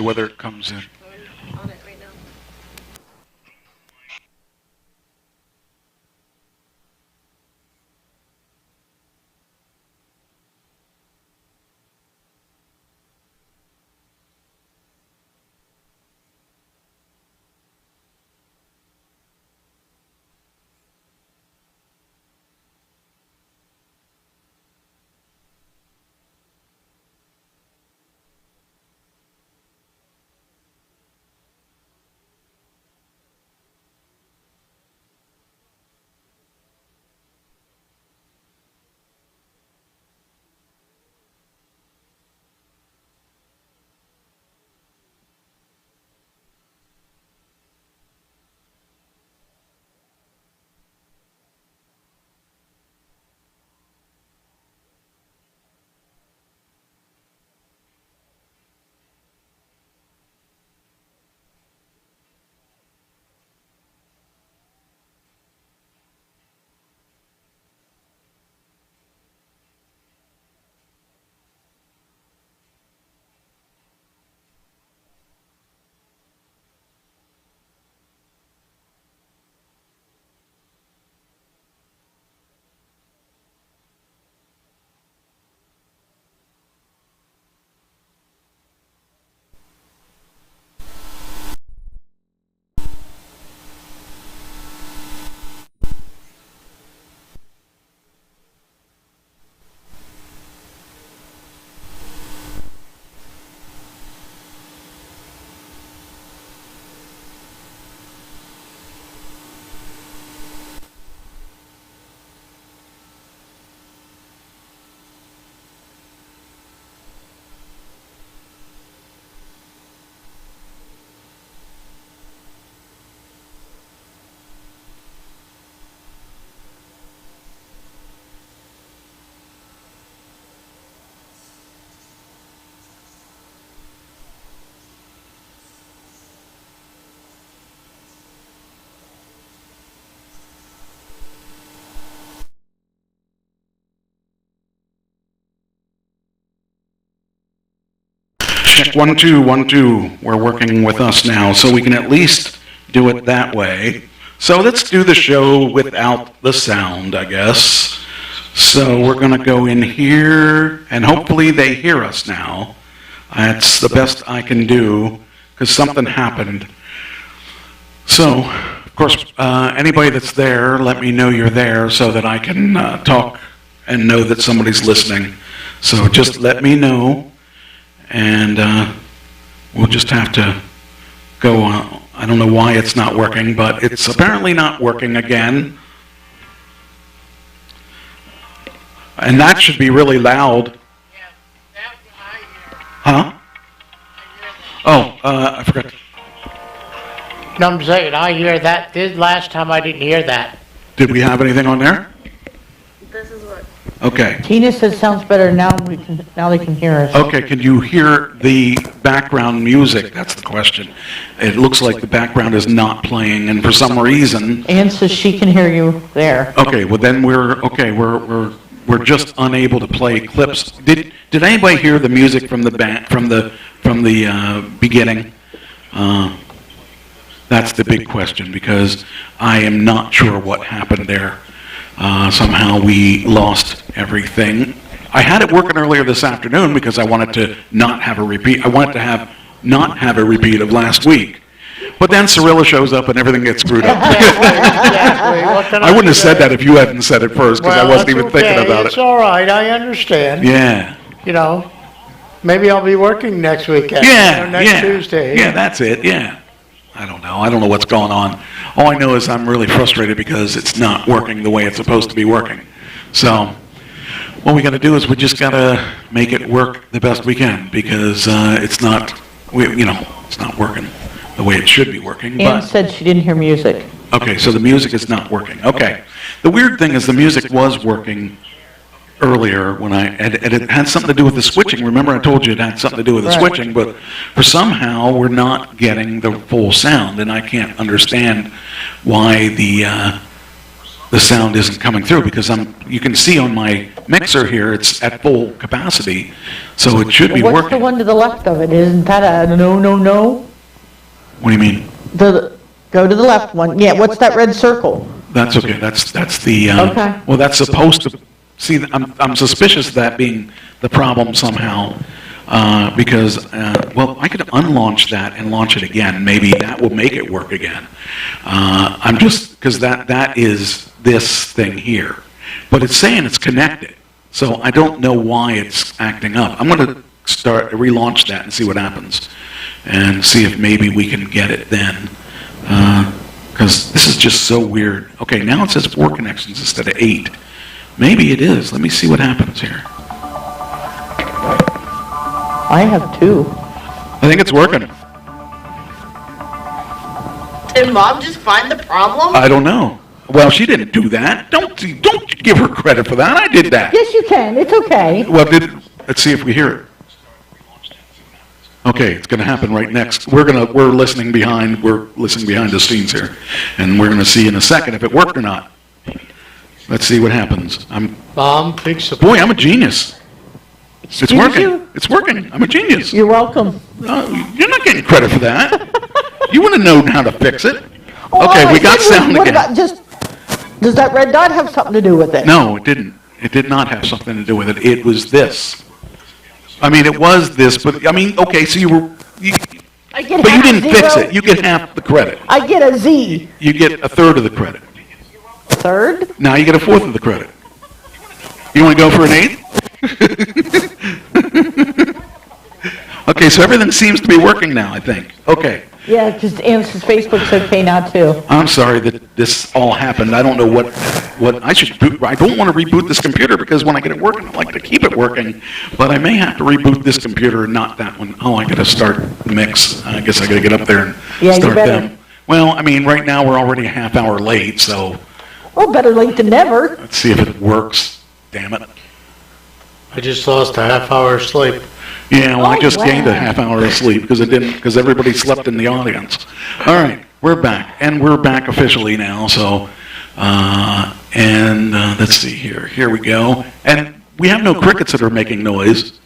me whether it comes in. I'm on it right now. Check 1 2 1 2. We're working with us now, so we can at least do it that way. So let's do the show without the sound, I guess. So we're going to go in here, and hopefully they hear us now. That's the best I can do, because something happened. So, of course, anybody that's there, let me know you're there so that I can talk and know that somebody's listening. So just let me know. And we'll just have to go on. I don't know why it's not working, but it's apparently not working again. And that should be really loud. Yeah, that one I hear. Huh? I hear that. Oh, I forgot. No, I'm saying, I hear that. This last time I didn't hear that. Did we have anything on there? This is what. Okay. Tina says sounds better now. Now they can hear us. Okay, can you hear the background music? That's the question. It looks like the background is not playing, and for some reason. Ann says she can hear you there. Okay, well then we're just unable to play clips. Did anybody hear the music from the beginning? That's the big question, because I am not sure what happened there. Somehow we lost everything. I had it working earlier this afternoon because I wanted to not have a repeat. I wanted to not have a repeat of last week. But then Cirilla shows up and everything gets screwed up. Exactly. I wouldn't have said that if you hadn't said it first, because I wasn't even thinking about It's it. all right, I understand. Yeah. You know, maybe I'll be working next weekend. Yeah. Or next Tuesday. Yeah, that's it. Yeah. I don't know. I don't know what's going on. All I know is I'm really frustrated because it's not working the way it's supposed to be working. So what we got to do is we just got to make it work the best we can, because it's not working the way it should be working. Ann said she didn't hear music. Okay, so the music is not working. Okay. The weird thing is the music was working earlier when and it had something to do with the switching. Remember I told you it had something to do with the switching, but for somehow we're not getting the full sound, and I can't understand why the sound isn't coming through because you can see on my mixer here it's at full capacity, so it should be What's working. the one to the left of it? Isn't that a no? What do you mean? Go to the left one. Yeah, what's that red circle? That's okay. That's the. Okay. Well, that's supposed to. See, I'm suspicious of that being the problem somehow, because I could unlaunch that and launch it again. Maybe that will make it work again. I'm just because that is this thing here, but it's saying it's connected, so I don't know why it's acting up. I'm going to relaunch that and see what happens, and see if maybe we can get it then. Because this is just so weird. Okay, now it says 4 connections instead of 8. Maybe it is. Let me see what happens here. I have 2. I think it's working. Did Mom just find the problem? I don't know. Well, she didn't do that. Don't give her credit for that. I did that. Yes, you can. It's okay. Well, let's see if we hear it. Okay, it's going to happen right next. We're listening behind the scenes here, and we're going to see in a second if it worked or not. Let's see what happens. Mom, fix the... Boy, I'm a genius. It's Excuse working. you? It's working. I'm a genius. You're welcome. You're not getting credit for that. You want to know how to fix it. Oh, Okay, all we I got said was, sound what again. about does that red dot have something to do with it? No, it didn't. It did not have something to do with it. It was this. I mean, it was this, but I mean, okay, so I get but you half didn't fix zero. it. You get half the credit. I get a Z. You get a third of the credit. Third? Now you get a fourth of the credit. You want to go for an eighth? Okay, so everything seems to be working now, I think. Okay. Yeah, because Amos's Facebook's okay now too. I'm sorry that this all happened. I don't know what I should do. I don't want to reboot this computer because when I get it working, I like to keep it working. But I may have to reboot this computer and not that one. Oh, I got to start the mix. I guess I got to get up there and Yeah, you start better. them. Well, I mean, right now we're already a half hour late, so Well, better late than never. let's see if it works. Damn it. I just lost a half hour of sleep. Yeah, well, I Oh, just gained a wow. half hour of sleep because everybody slept in the audience. All right, we're back, and we're back officially now. So, let's see here. Here we go. And we have no crickets that are making noise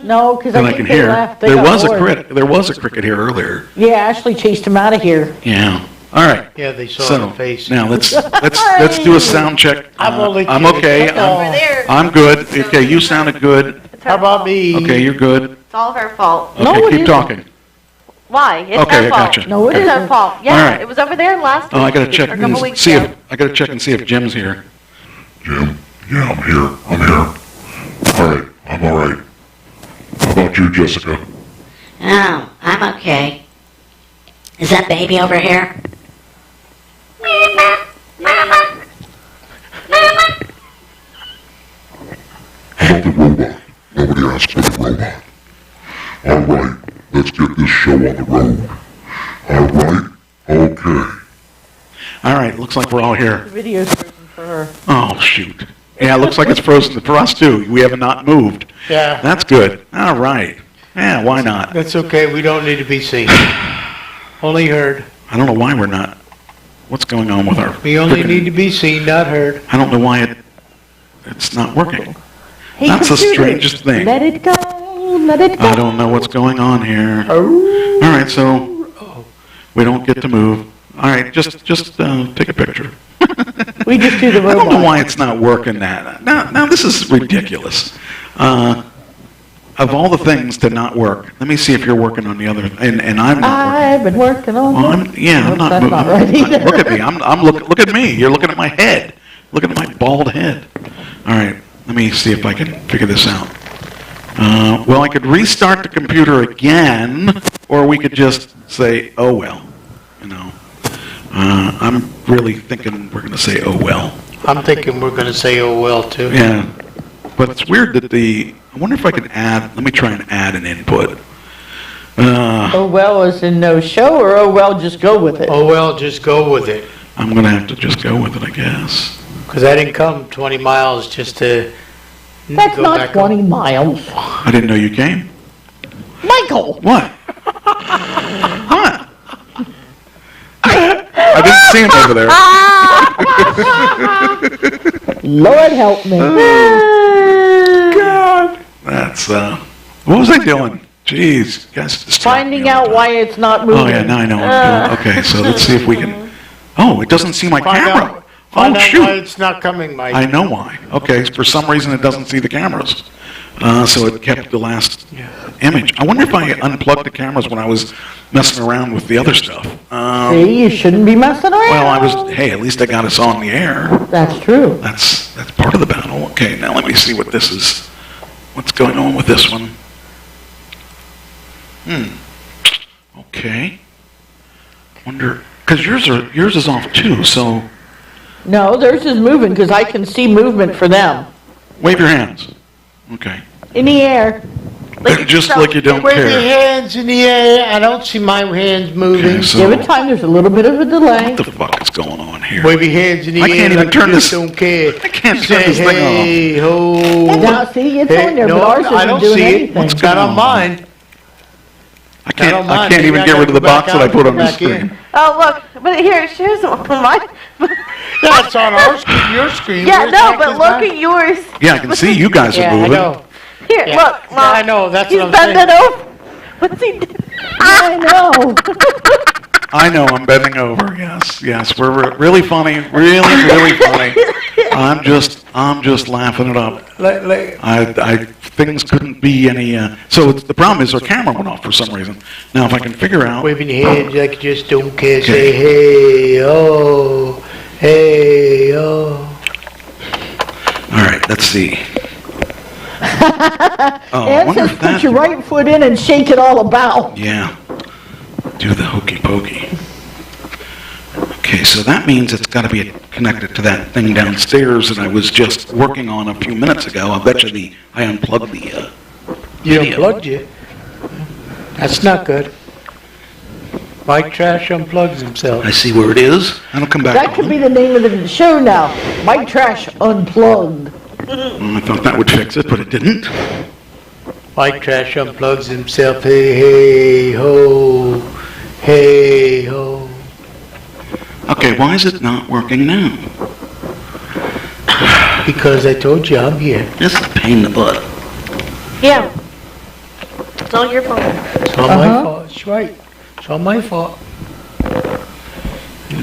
No, because that I I think can they hear. left. They There got was a bored. cricket. There was a cricket here earlier. Yeah, Ashley chased him out of here. Yeah. All right. Yeah, they saw So the face. now let's do a sound check. I'm only I'm kidding. okay. Over there. I'm good. Okay, you sounded good. It's How our about fault. me? Okay, you're good. It's all of our fault. Okay, No, it keep isn't. talking. Why? It's Okay, I our fault. gotcha. No, it It's our isn't. fault. All Yeah, right. it was over there last week. Oh, I gotta check Or a couple and weeks see ago. if I gotta check and see if Jim's here. Jim? Yeah, I'm here. All right, I'm all right. How about you, Jessica? Oh, I'm okay. Is that baby over here? How about the robot? Nobody asked for the robot. All right, let's get this show on the road. All right? Okay. All right, looks like we're all here. The video's frozen for her. Oh, shoot. Yeah, it looks like it's frozen for us, too. We have not moved. Yeah, That's good. All right. Yeah, why not? that's okay. We don't need to be seen. Only heard. I don't know why we're not. What's going on with our... We only frickin- need to be seen, not heard. I don't know why it's not working. Hey, That's the computer, strangest thing. Let it go. Let it go. I don't know what's going on here. All right, so we don't get to move. All right, just take a picture. We just do the I don't know robot. why it's not working that. Now this is ridiculous. Of all the things to not work, let me see if you're working on the other, and I'm not working. I've been working on Well, it. I'm not That's moving. not right either. Look at me. Look at me. You're looking at my head. Look at my bald head. All right, let me see if I can figure this out. Well, I could restart the computer again, or we could just say, oh well, you know. I'm really thinking we're going to say, oh well. I'm thinking we're going to say, oh, well, too. Yeah, but it's weird that I wonder if I can add, let me try and add an input. Oh, well, as in no show, or oh, well, just go with it? Oh, well, just go with it. I'm going to have to just go with it, I guess. Because I didn't come 20 miles just to That's go not back 20 home. miles. I didn't know you came. Michael! What? Huh? I didn't see him over there. Lord help me. God. That's, what was I doing? Jeez. Guys, Finding out why it's not moving. Oh, yeah, now I know what I'm doing. Okay, so let's see if we can... Oh, it doesn't see my camera. Find Oh, out shoot. why it's not coming, Mike. I know why. Okay, for some reason it doesn't see the cameras. So it kept the last image. I wonder if I unplugged the cameras when I was messing around with the other stuff. See, you shouldn't be messing around. Well, hey, at least I got us on the air. That's true. That's part of the battle. Okay, now let me see what this is. What's going on with this one? Okay. Wonder, because yours is off too, so No, theirs is moving because I can see movement for them. wave your hands. Okay. In the air. Just like you don't Wave your care. hands in the air. I don't see my hands moving. Okay, so Give it time, there's a little bit of a delay. what the fuck is going on here? Wave your hands in the I air. can't even like turn you this- Don't care. I can't turn Say, this thing off. hey, ho. Now, see, it's Hey, on there, no, but ours I isn't don't doing see it. anything. It's not on mine. I can't mind. even Maybe I get rid of gotta the go back box that I out put on and the back in. screen. Oh, look, but here, here's mine. Yeah, it's on our screen, your screen. Yeah, Where's no, the but heck is look mine? at yours. Yeah, I can see you guys Yeah, are I moving. know. Here, Yeah. look, Yeah, Mom. I know, that's He's what I'm bending saying. over. What's he doing? I know. I know, I'm bending over. Yes, we're really funny, really funny. I'm just laughing it up. Things couldn't be any. So the problem is our camera went off for some reason. Now, if I can figure out. Waving your hands like you just don't care. Okay. Say, hey, oh, hey, oh. All right, let's see. Oh, I Ann wonder says if that. put your right foot in and shake it all about. Yeah. Do the hokey pokey. Okay, so that means it's got to be connected to that thing downstairs that I was just working on a few minutes ago. I bet you I unplugged the You video. unplugged it. That's not good. Mike Trash unplugs himself. I see where it is. That'll come back That could on. be the name of the show now. Mike Trash Unplugged. I thought that would fix it, but it didn't. Mike Trash unplugs himself. Hey, hey, ho, hey, ho. Okay, why is it not working now? Because I told you I'm here. This is a pain in the butt. Yeah. It's all your fault. It's all my fault. That's right. It's all my fault.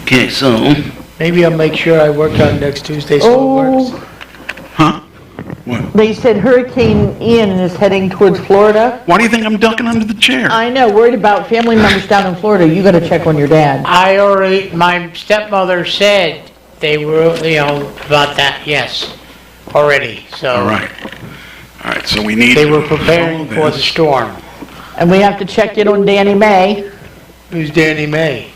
Okay, so, Maybe I'll make sure I work on next Tuesday so it works. huh? What? They said Hurricane Ian is heading towards Florida. Why do you think I'm ducking under the chair? I know, worried about family members down in Florida. You gotta check on your dad. My stepmother said they were, about that, yes, already, so. All right, so we need They to were preparing follow for the this. storm. And we have to check in on Danny Mae. Who's Danny Mae?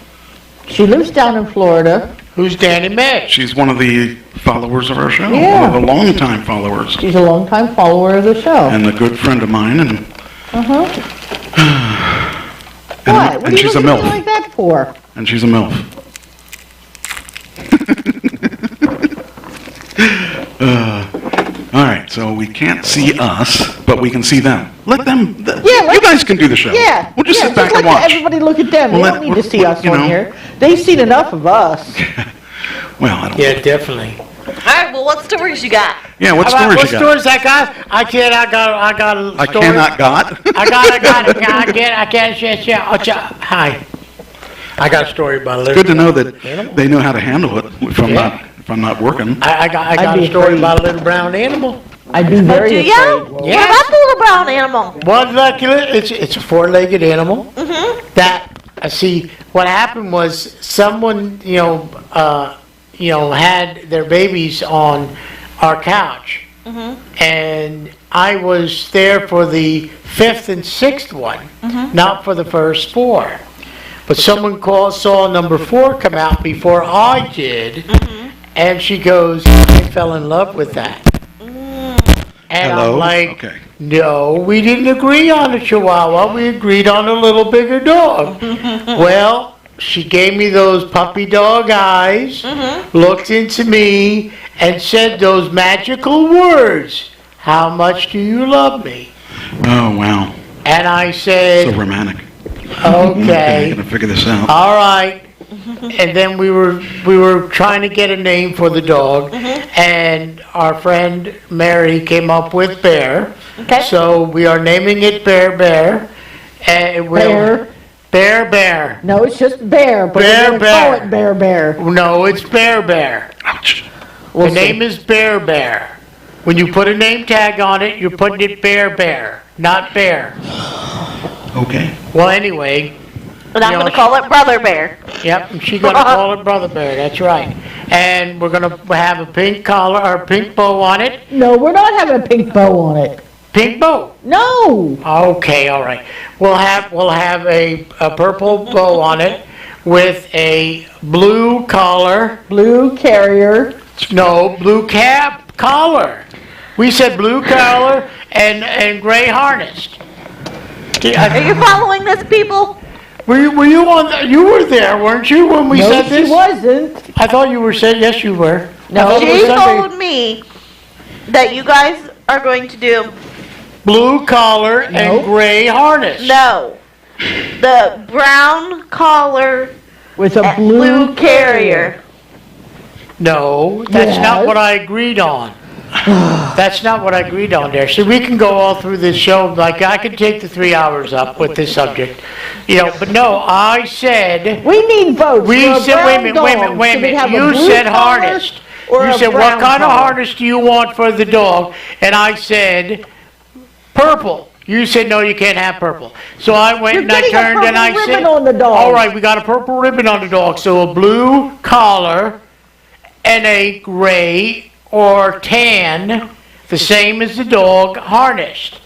She lives down in Florida. Who's Danny Mae? She's one of the followers of our show, Yeah. one of the longtime followers, She's a longtime follower of the show. and a good friend of mine, and What? What and are you she's a looking at me MILF. like that for? And she's a MILF. All right, so we can't see us, but we can see them. Let them. You guys can do the show. Yeah. We'll just yeah, sit back just and let watch. Everybody look at them. Well, They don't need to see well, us you on know. here. They've seen enough of us. Well, I don't. Yeah, definitely. All right, well, what stories you got? Yeah, what How about stories you got? stories I got? I got a I story. cannot got. Hi. I got a story about a little. Good to know that they know how to handle it if I'm not working. I got I'd a be story afraid. about a little brown animal. I'd be very Do afraid. ya? What Yes. about the little brown animal? Well, luckily, it's a four-legged animal. That see, what happened was someone had their babies on our couch, and I was there for the fifth and sixth one, not for the first four. But someone saw number 4 come out before I did, and she goes, "I fell in love with that." And Hello? I'm like, Okay. "No, we didn't agree on a Chihuahua. We agreed on a little bigger dog." Well, she gave me those puppy dog eyes, looked into me, and said those magical words, "How much do you love me?" Oh wow, And I so said, romantic. "Okay, Gonna figure this out. all right." And then we were trying to get a name for the dog, and our friend Mary came up with Bear. Okay. So we are naming it Bear Bear. And it will, Bear. Bear Bear. No, it's just Bear, but Bear we're gonna call Bear. it Bear Bear. No, it's Bear Bear. Ouch. We'll The see. name is Bear Bear. When you put a name tag on it, you're putting it Bear Bear, not Bear. Okay. Well, anyway, And I'm You know, gonna call it Brother Bear. yep, and she's gonna call it Brother Bear, that's right. And we're gonna have a pink collar, or pink bow on it. No, we're not having a pink bow on it. Pink bow. No. Okay, all right. We'll have a purple bow on it with a blue collar. Blue carrier. No, blue cap collar. We said blue collar and gray harness. Are you following this, people? Were you on? You were there, weren't you, when we No, said she this? wasn't. I thought you were saying yes. You were. No. I thought it was She somebody- told me that you guys are going to do, blue collar and Nope. gray harness. no, the brown collar With a and blue carrier. No, that's not Yes. what I agreed on. That's not what I agreed on there. See, we can go all through this show, like I could take the 3 hours up with this subject. You know, but no, I said, We need votes. we for a said, wait a brown minute, wait a minute, dog. wait a Should we minute. have a You blue said collar harness. or You a said, what brown kind of collar? harness do you want for the dog? And I said, purple. You said, no, you can't have purple. So I went You're and I getting a turned and I purple said, ribbon on the dog. all right, we got a purple ribbon on the dog. So a blue collar and a gray or tan, the same as the dog, harnessed.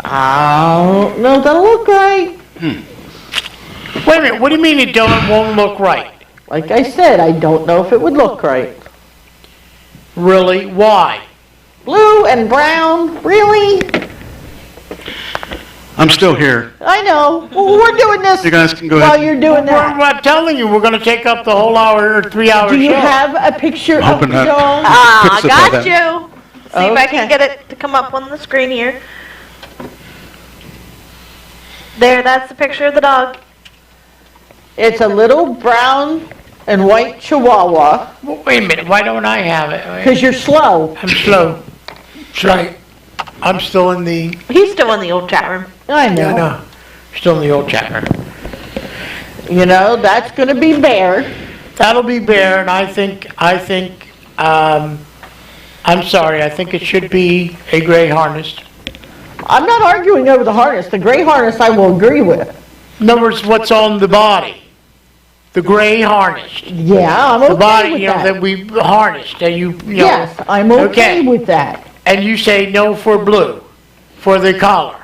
Oh, no, that'll look right. Wait a minute, what do you mean it won't look right? Like I said, I don't know if it would look right. Really? Why? Blue and brown, really? I'm still here. I know. Well, we're doing this You guys can go while ahead. you're doing that. I'm telling you, we're gonna take up the whole hour or 3 hour Do you show. have a picture of Hoping the that- dog? Ah, Fix it by got then. you. See if I Okay. can get it to come up on the screen here. There, that's the picture of the dog. It's a little brown and white Chihuahua, Wait a minute, why don't I have it? because you're slow. I'm slow. That's right. I'm still in the, He's still in the old chat room. I yeah, know. no, still in the old chapter. You know, that's gonna be Bear. That'll be Bear, and I think, I'm sorry, I think it should be a gray harness. I'm not arguing over the harness. The gray harness I will agree with. In other words, what's on the body. The gray harness. Yeah, I'm The okay body, with you know, that that. we harnessed, that you know. Yes, I'm okay Okay. with that. And you say no for blue, for the collar.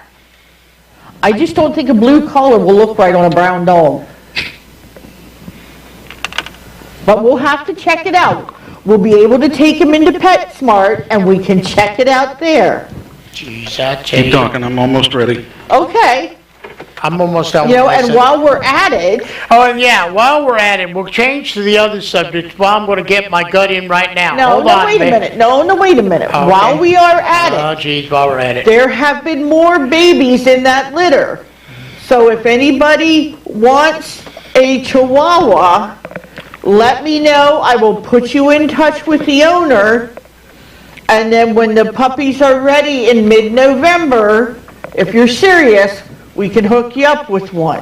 I just don't think a blue collar will look right on a brown dog. But we'll have to check it out. We'll be able to take him into PetSmart and we can check it out there. Jeez, I tell Keep you, talking, I'm almost ready. Okay, I'm almost done you with know, my and sentence. while we're at it, Oh, and yeah, while we're at it, we'll change to the other subject. Well, I'm gonna get my gut in right now. no, Hold no, on, wait a babe. minute. No, wait a minute. Okay. While we are at it, Oh, geez, while we're at it. there have been more babies in that litter. So if anybody wants a Chihuahua, let me know. I will put you in touch with the owner. And then when the puppies are ready in mid-November, if you're serious, we can hook you up with one.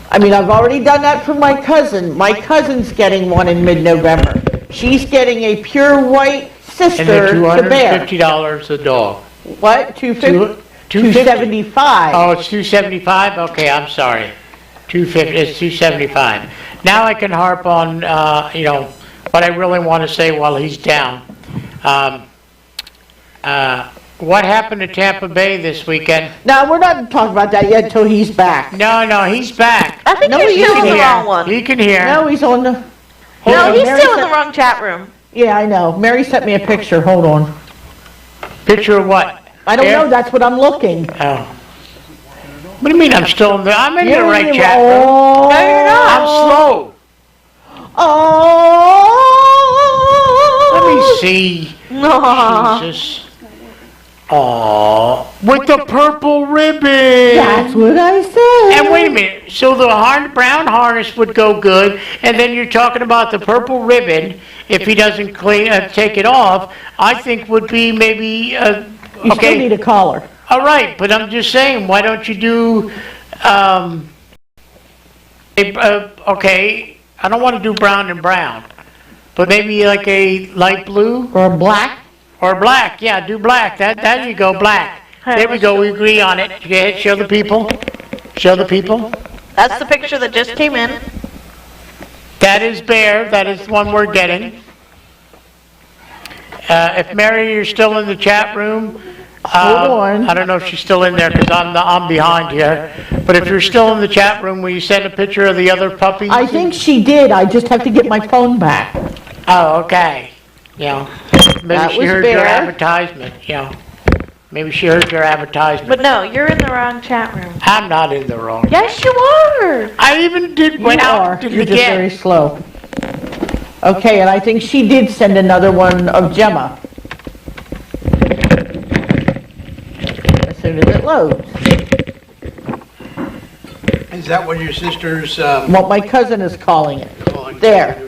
I mean, I've already done that for my cousin. My cousin's getting one in mid-November. She's getting a pure white And sister they're to bear. $250 a dog. What, 250? 250? 275. Oh, it's $275? Okay, I'm sorry. 250, it's $275. Now I can harp on, you know, what I really want to say while he's down. What happened to Tampa Bay this weekend? No, we're not talking about that yet until he's back. No, he's back. I think No, you're he still in isn't the here. wrong one. He can hear. No, he's on the... No, Hold he's on, Mary still in the sent- wrong chat room. Yeah, I know. Mary sent me a picture. Hold on. Picture of what? I don't Here? know. That's what I'm looking. Oh. What do you mean I'm still in the, I'm in the You're right in- chat room. Oh, No, you're not. I'm slow. Oh. Let me see. No. Jesus. Aw, with the purple ribbon. That's what I said. And wait a minute, so the brown harness would go good, and then you're talking about the purple ribbon, if he doesn't take it off, I think would be maybe, You still need a collar. all right, but I'm just saying, why don't you do, okay, I don't want to do brown and brown, but maybe like a light blue Or black. or black. Yeah, do black. There you go, black. There we go. We agree on it. Go ahead, show the people. Show the people. That's the picture that just came in. That is Bear. That is the one we're getting. If Mary, you're still in the chat room. Hold on. I don't know if she's still in there because I'm behind here. But if you're still in the chat room, will you send a picture of the other puppies? I think she did. I just have to get my phone back. Oh, okay. Yeah. Maybe That she was heard Bear. your advertisement. Yeah. Maybe she heard your advertisement. But no, you're in the wrong chat room. I'm not in the wrong. Yes, you are. I even went You out are. and did You're it just very again. slow. Okay, and I think she did send another one of Gemma. As soon as it loads. Is that what your sister's, What my cousin is calling it. There.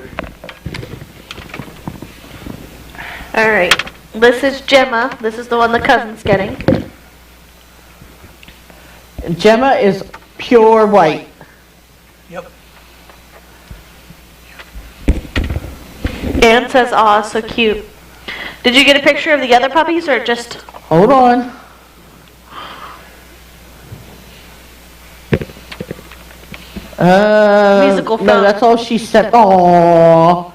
All right. This is Gemma. This is the one the cousin's getting. Gemma is pure white. Yep. Ann says, aw, so cute. Did you get a picture of the other puppies or just... Hold on. Musical No, phone. that's all she sent. Aww.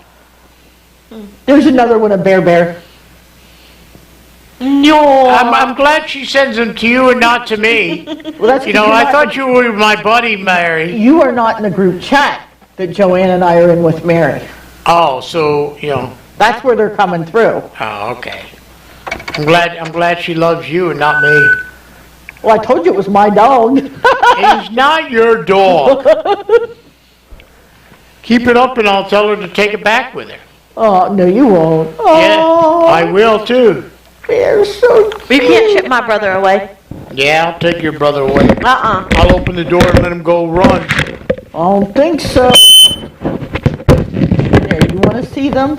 There's another one, a bear. No. I'm glad she sends them to you and not to me. Well, that's You know, I thought you were my buddy, Mary. you are not in the group chat that Joanne and I are in with Mary. Oh, so, you know, That's where they're coming through. oh, okay. I'm glad she loves you and not me. Well, I told you it was my dog. He's not your dog. Keep it up and I'll tell her to take it back with her. Oh, no, you won't. Yeah, Oh, I will too. they're so cute. You can't ship my brother away. Yeah, I'll take your brother away. Uh-uh. I'll open the door and let him go run. I don't think so. There, you want to see them?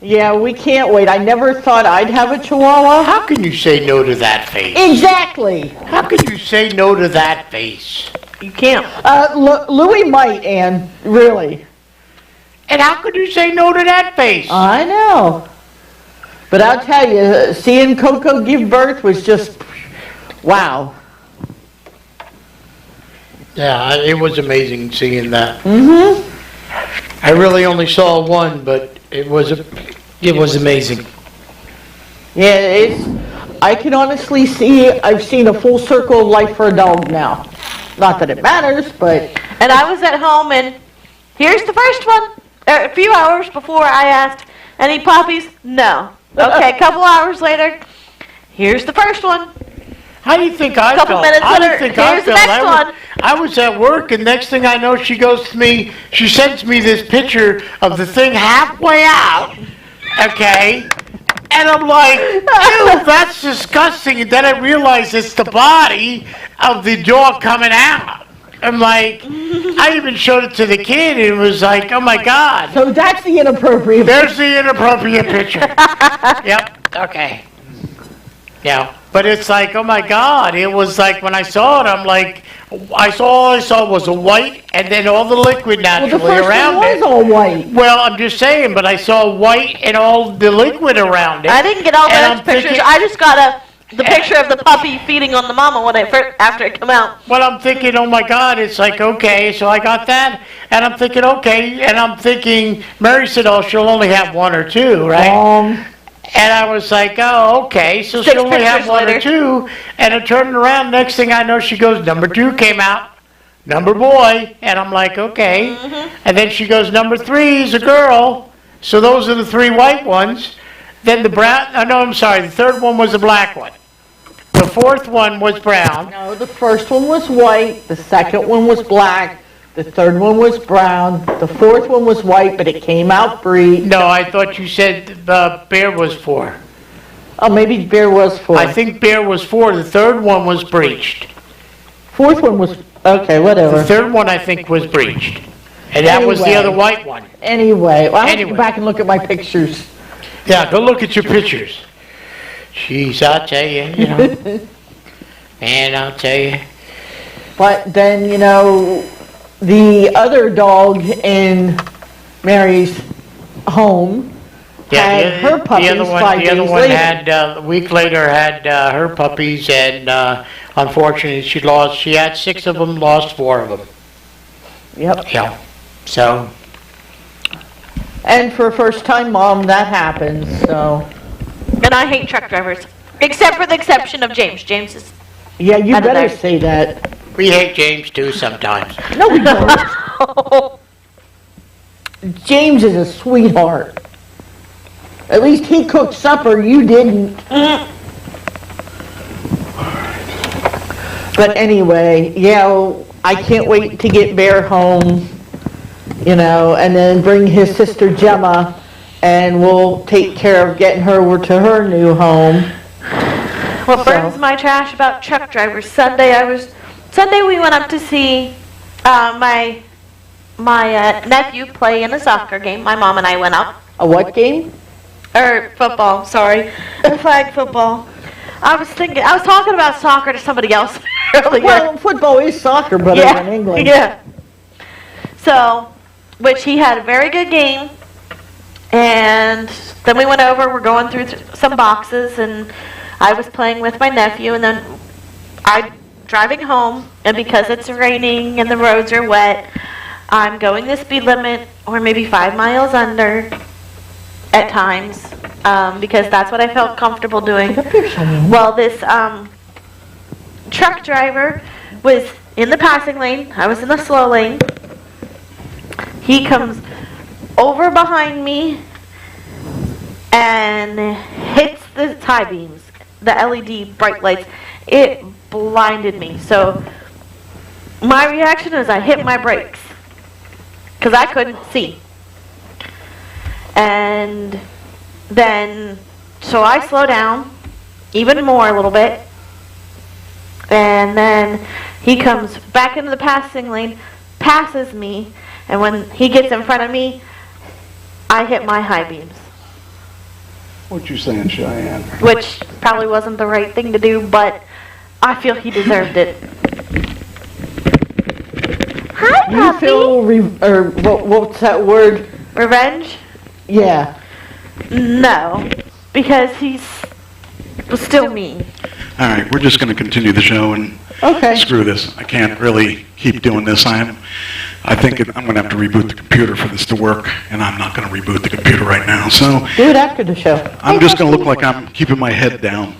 Yeah, we can't wait. I never thought I'd have a Chihuahua. How can you say no to that face? Exactly. How can you say no to that face? You can't. Louis might, Ann, really. And how could you say no to that face? I know. But I'll tell you, seeing Coco give birth was just, wow. Yeah, it was amazing seeing that. Mm-hmm. I really only saw one, but it was amazing. Yeah, I can honestly see, I've seen a full circle of life for a dog now. Not that it matters, but And I was at home and here's the first one. A few hours before I asked, any puppies? No. Okay, a couple hours later, here's the first one. How do you think I Couple felt? minutes How do you later, think I here's the felt? next one. I was at work, and next thing I know, she goes to me. She sends me this picture of the thing halfway out. Okay, and I'm like, ew, that's disgusting. And then I realize it's the body of the dog coming out. I'm like, I even showed it to the kid, and it was like, oh my God. so that's the inappropriate. There's the inappropriate picture. Yep, okay. Yeah, but it's like, oh my God, it was like, when I saw it, I'm like, all I saw was a white, and then all the liquid Well, the naturally first one around was it. all white. Well, I'm just saying, but I saw white and all the liquid around it. I didn't get all And those I'm pictures. thinking- I just got the picture of the puppy feeding on the mama when after it come out. Well, I'm thinking, oh my God, it's like, okay, so I got that, and I'm thinking, okay, and I'm thinking, Mary said, oh, she'll only have one or two, right? And I was like, oh, okay, so 6 she'll only have pictures one or later. two. And I turned around, next thing I know, she goes, number 2 came out, number boy. And I'm like, okay. And then she goes, number 3 is a girl. So those are the 3 white ones. Then the brown, oh, no, I'm sorry, the 3rd one was the black one. The 4th one was brown. No, the first one was white, the second one was black, the third one was brown, the fourth one was white, but it came out breed. No, I thought you said Bear was 4. Oh, maybe Bear was 4. I think Bear was 4, the 3rd one was breached. Fourth one was, okay, The whatever. third one, I think, was breached. And that was the Anyway. other white one. Anyway, well, I'll have to Anyway. go back and look at my pictures. Yeah, go look at your pictures. Jeez, I'll tell you, you know. Man, I'll tell you. But then, the other dog in Mary's home had her puppies the 5 days other one later. had, a week later, had her puppies, and unfortunately, she had 6 of them, lost 4 of them. Yep. Yeah, so, And for a first-time mom, that happens, so. And I hate truck drivers, except for the exception of James. James is Yeah, you Out of better there. say that. we hate James too sometimes. No, we don't. James is a sweetheart. At least he cooked supper, you didn't. But anyway, yeah, I can't wait to get Bear home, and then bring his sister Gemma, and we'll take care of getting her over to her new home. What burns my trash about truck drivers? Sunday we went up to see my nephew play in a soccer game. My mom and I went up. A what game? Or football, sorry. Flag football. I was talking about soccer to somebody else earlier. Well, football is soccer, but over in England. Yeah. So, which he had a very good game. And then we went over, we're going through some boxes, and I was playing with my nephew, and then I'm driving home, and because it's raining and the roads are wet, I'm going the speed limit, or maybe 5 miles under at times, because that's what I felt comfortable doing. Well, this truck driver was in the passing lane. I was in the slow lane. He comes over behind me and hits the high beams, the LED bright lights. It blinded me. So my reaction is I hit my brakes because I couldn't see. And then, so I slow down even more a little bit. And then he comes back into the passing lane, passes me, and when he gets in front of me, I hit my high beams, What you saying, Cheyenne? which probably wasn't the right thing to do, but I feel he deserved it. Hi, You puppy. feel, what's that word? Revenge? Yeah. No, because he's was still mean. All right, we're just going to continue the show and Okay. screw this. I can't really keep doing this. I think I'm going to have to reboot the computer for this to work, and I'm not going to reboot the computer right now. So Do it after the show. I'm just going to look like I'm keeping my head down,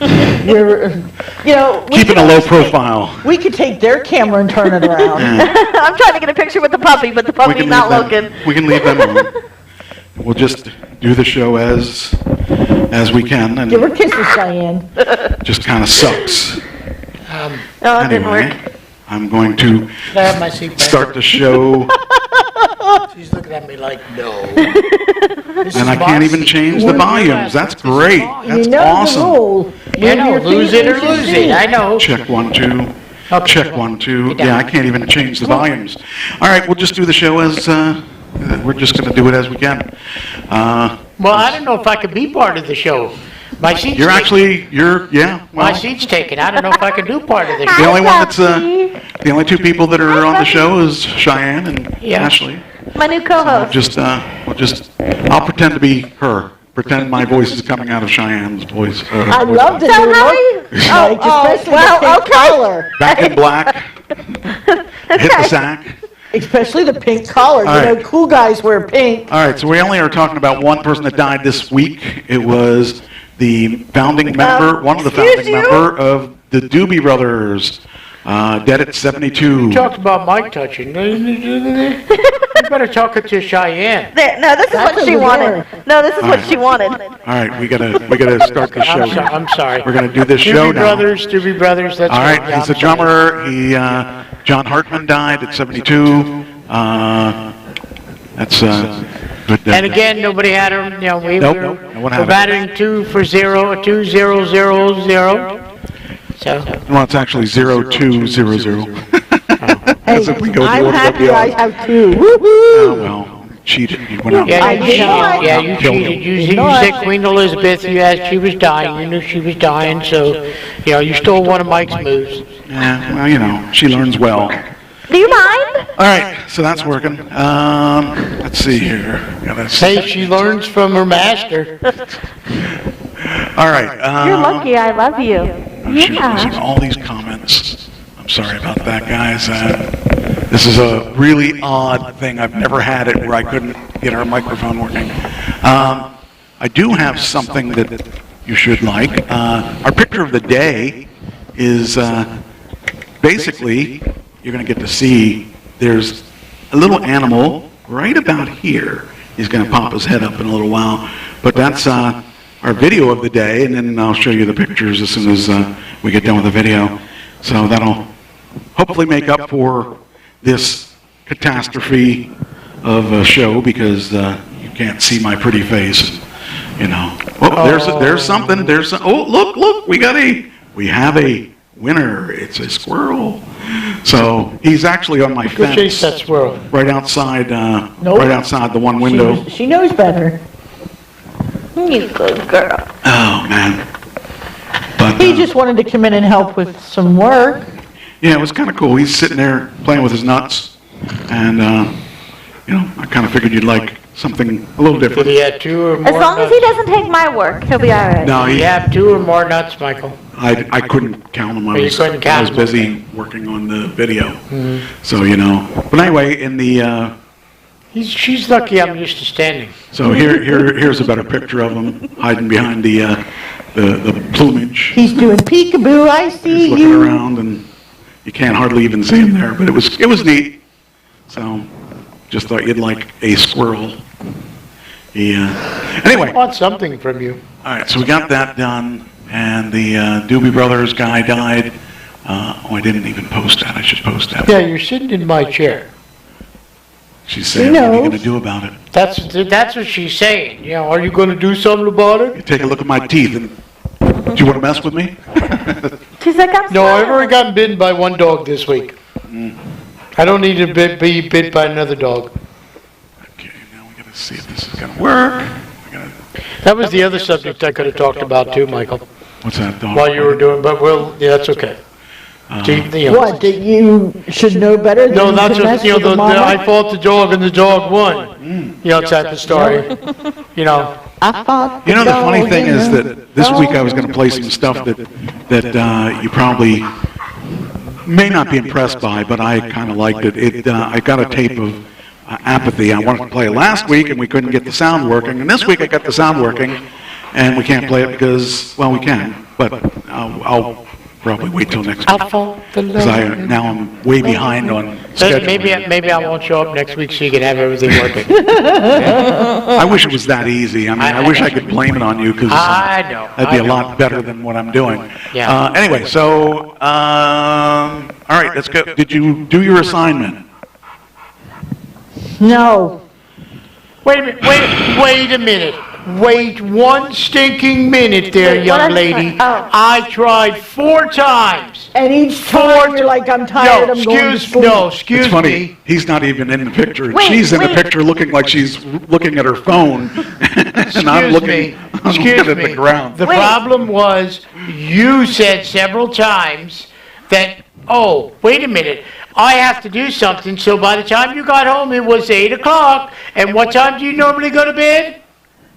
We're, we keeping could a low always take- profile. We could take their camera and turn it around. I'm trying to get a picture with the puppy, but the We puppy's can not leave looking. them. We can leave them alone. We'll just do the show as we can, Give her and kisses, Cheyenne. just kind of sucks. Oh, it didn't Anyway, work. I'm going to Can I have my seat back? start the show, She's looking at me like, no. and I can't even change the volumes. That's great. That's You know awesome. the rule. I know, Move your lose it or feet, lose it, I know. Check 1 2. Okay. Check 1 2. Get down. Yeah, I can't even change the volumes. All right, we'll just do the show as we're just going to do it as we can. Well, I don't know if I could be part of the show. My seat's You're taken. actually My well, seat's taken. I don't know if I can do part of the the show. only one that's the only 2 people that are on the show is Cheyenne and Yeah. Ashley. My new co-host. I'll pretend to be her. Pretend my voice is coming out of Cheyenne's voice. I love the So new how are look. you? Like, especially well, the pink okay. collar. Back in black. Hit the sack. Especially the pink collar. All right. Cool guys wear pink. All right, so we only are talking about one person that died this week. It was the founding member, one of the excuse founding you? member of the Doobie Brothers, dead at 72. Talked about mic touching. You better talk it to Cheyenne. There, no, this is That's what she over wanted. there. No, this is what Alright. she wanted. All right, we gotta start the show. I'm sorry. We're gonna do this show now. Doobie Brothers, that's All right. right, he's a drummer. John Hartman died at 72. That's good. And again, nobody had him, Nope, no one had we're him. batting 2 for 0, 2-0-0-0. So, Well, it's actually 0200. Hey, As if we go I'm through happy I WL. have two. Oh, Woo-hoo! well, cheated. You went out. yeah, I you did cheated. not. Yeah, you cheated. You said Queen Elizabeth, you asked she was dying, you knew she was dying, so, you stole one of Mike's moves. Yeah, well, she learns well. Do you mind? All right, so that's working. Let's see here. Hey, she learns from her master. All right. You're lucky I love you. Losing Yeah. all these comments. I'm sorry about that, guys. This is a really odd thing. I've never had it where I couldn't get our microphone working. I do have something that you should like. Our picture of the day is basically, you're going to get to see, there's a little animal right about here. He's going to pop his head up in a little while. But that's our video of the day, and then I'll show you the pictures as soon as we get done with the video. So that'll hopefully make up for this catastrophe of a show, because you can't see my pretty face. Oh, there's something. Oh, look, we have a winner. It's a squirrel. So he's actually on my Go chase that fence, squirrel. right outside, Nope. right outside the one window. She knows better. You good girl. Oh man! But He just wanted to come in and help with some work. yeah, it was kind of cool. He's sitting there playing with his nuts, and I kind of figured you'd like something a little Did different. he have 2 or more As long as nuts? he doesn't take my work, he'll be all right. No, Did he have 2 or more nuts, Michael? I couldn't count them. Oh, you couldn't count I was them, busy working on the video. So But anyway, in the She's lucky I'm used to standing. so here's a better picture of him hiding behind the plumage. He's doing peekaboo, I He's see looking you. around, and you can't hardly even see him there. But it was neat. So just thought you'd like a squirrel. Anyway. I want something from you. All right, so we got that done, and the Doobie Brothers guy died. I didn't even post that. I should post that. Yeah, you're sitting in my chair. She's saying, what are you knows? going to do about it? That's what she's saying. Are you going to do something about it? You take a look at my teeth, and do you want to mess with me? She's like, I'm No, I've sorry. already gotten bitten by one dog this week. I don't need to be bit by another dog. Okay, now we got to see if this is going to work. That was the other subject I could have talked about too, Michael, What's that, dog? while you were doing, but that's okay. What, that you should know better than No, to not mess just, with the mama? I fought the dog and the dog won. Type of story. I fought The funny dog thing and is the that this week I was going to play some stuff that you probably may not be impressed by, but I kind of liked it. I got a tape of Apathy. I wanted to play it last week, and we couldn't get the sound working. And this week I got the sound working, and we can't play it because, well, we can, but I'll probably wait till next week. Because now I'm way behind on scheduling. Maybe I won't show up next week so you can have everything working. I wish it was that easy. I wish I could blame it on you, because I know. that'd be a lot better than what I'm doing. Yeah. Anyway, so, all right, let's go. Did you do your assignment? No. Wait a minute. Wait one stinking minute there, Wait, young what lady. Oh. I tried 4 times. And each time you're like, I'm tired, I'm going to school. Excuse It's funny, me. he's not even in the picture. Wait, She's in the wait. picture looking like she's looking at her phone. And I'm looking at the ground. The Wait. problem was, you said several times that, wait a minute, I have to do something, so by the time you got home, it was 8 o'clock, and what time do you normally go to bed?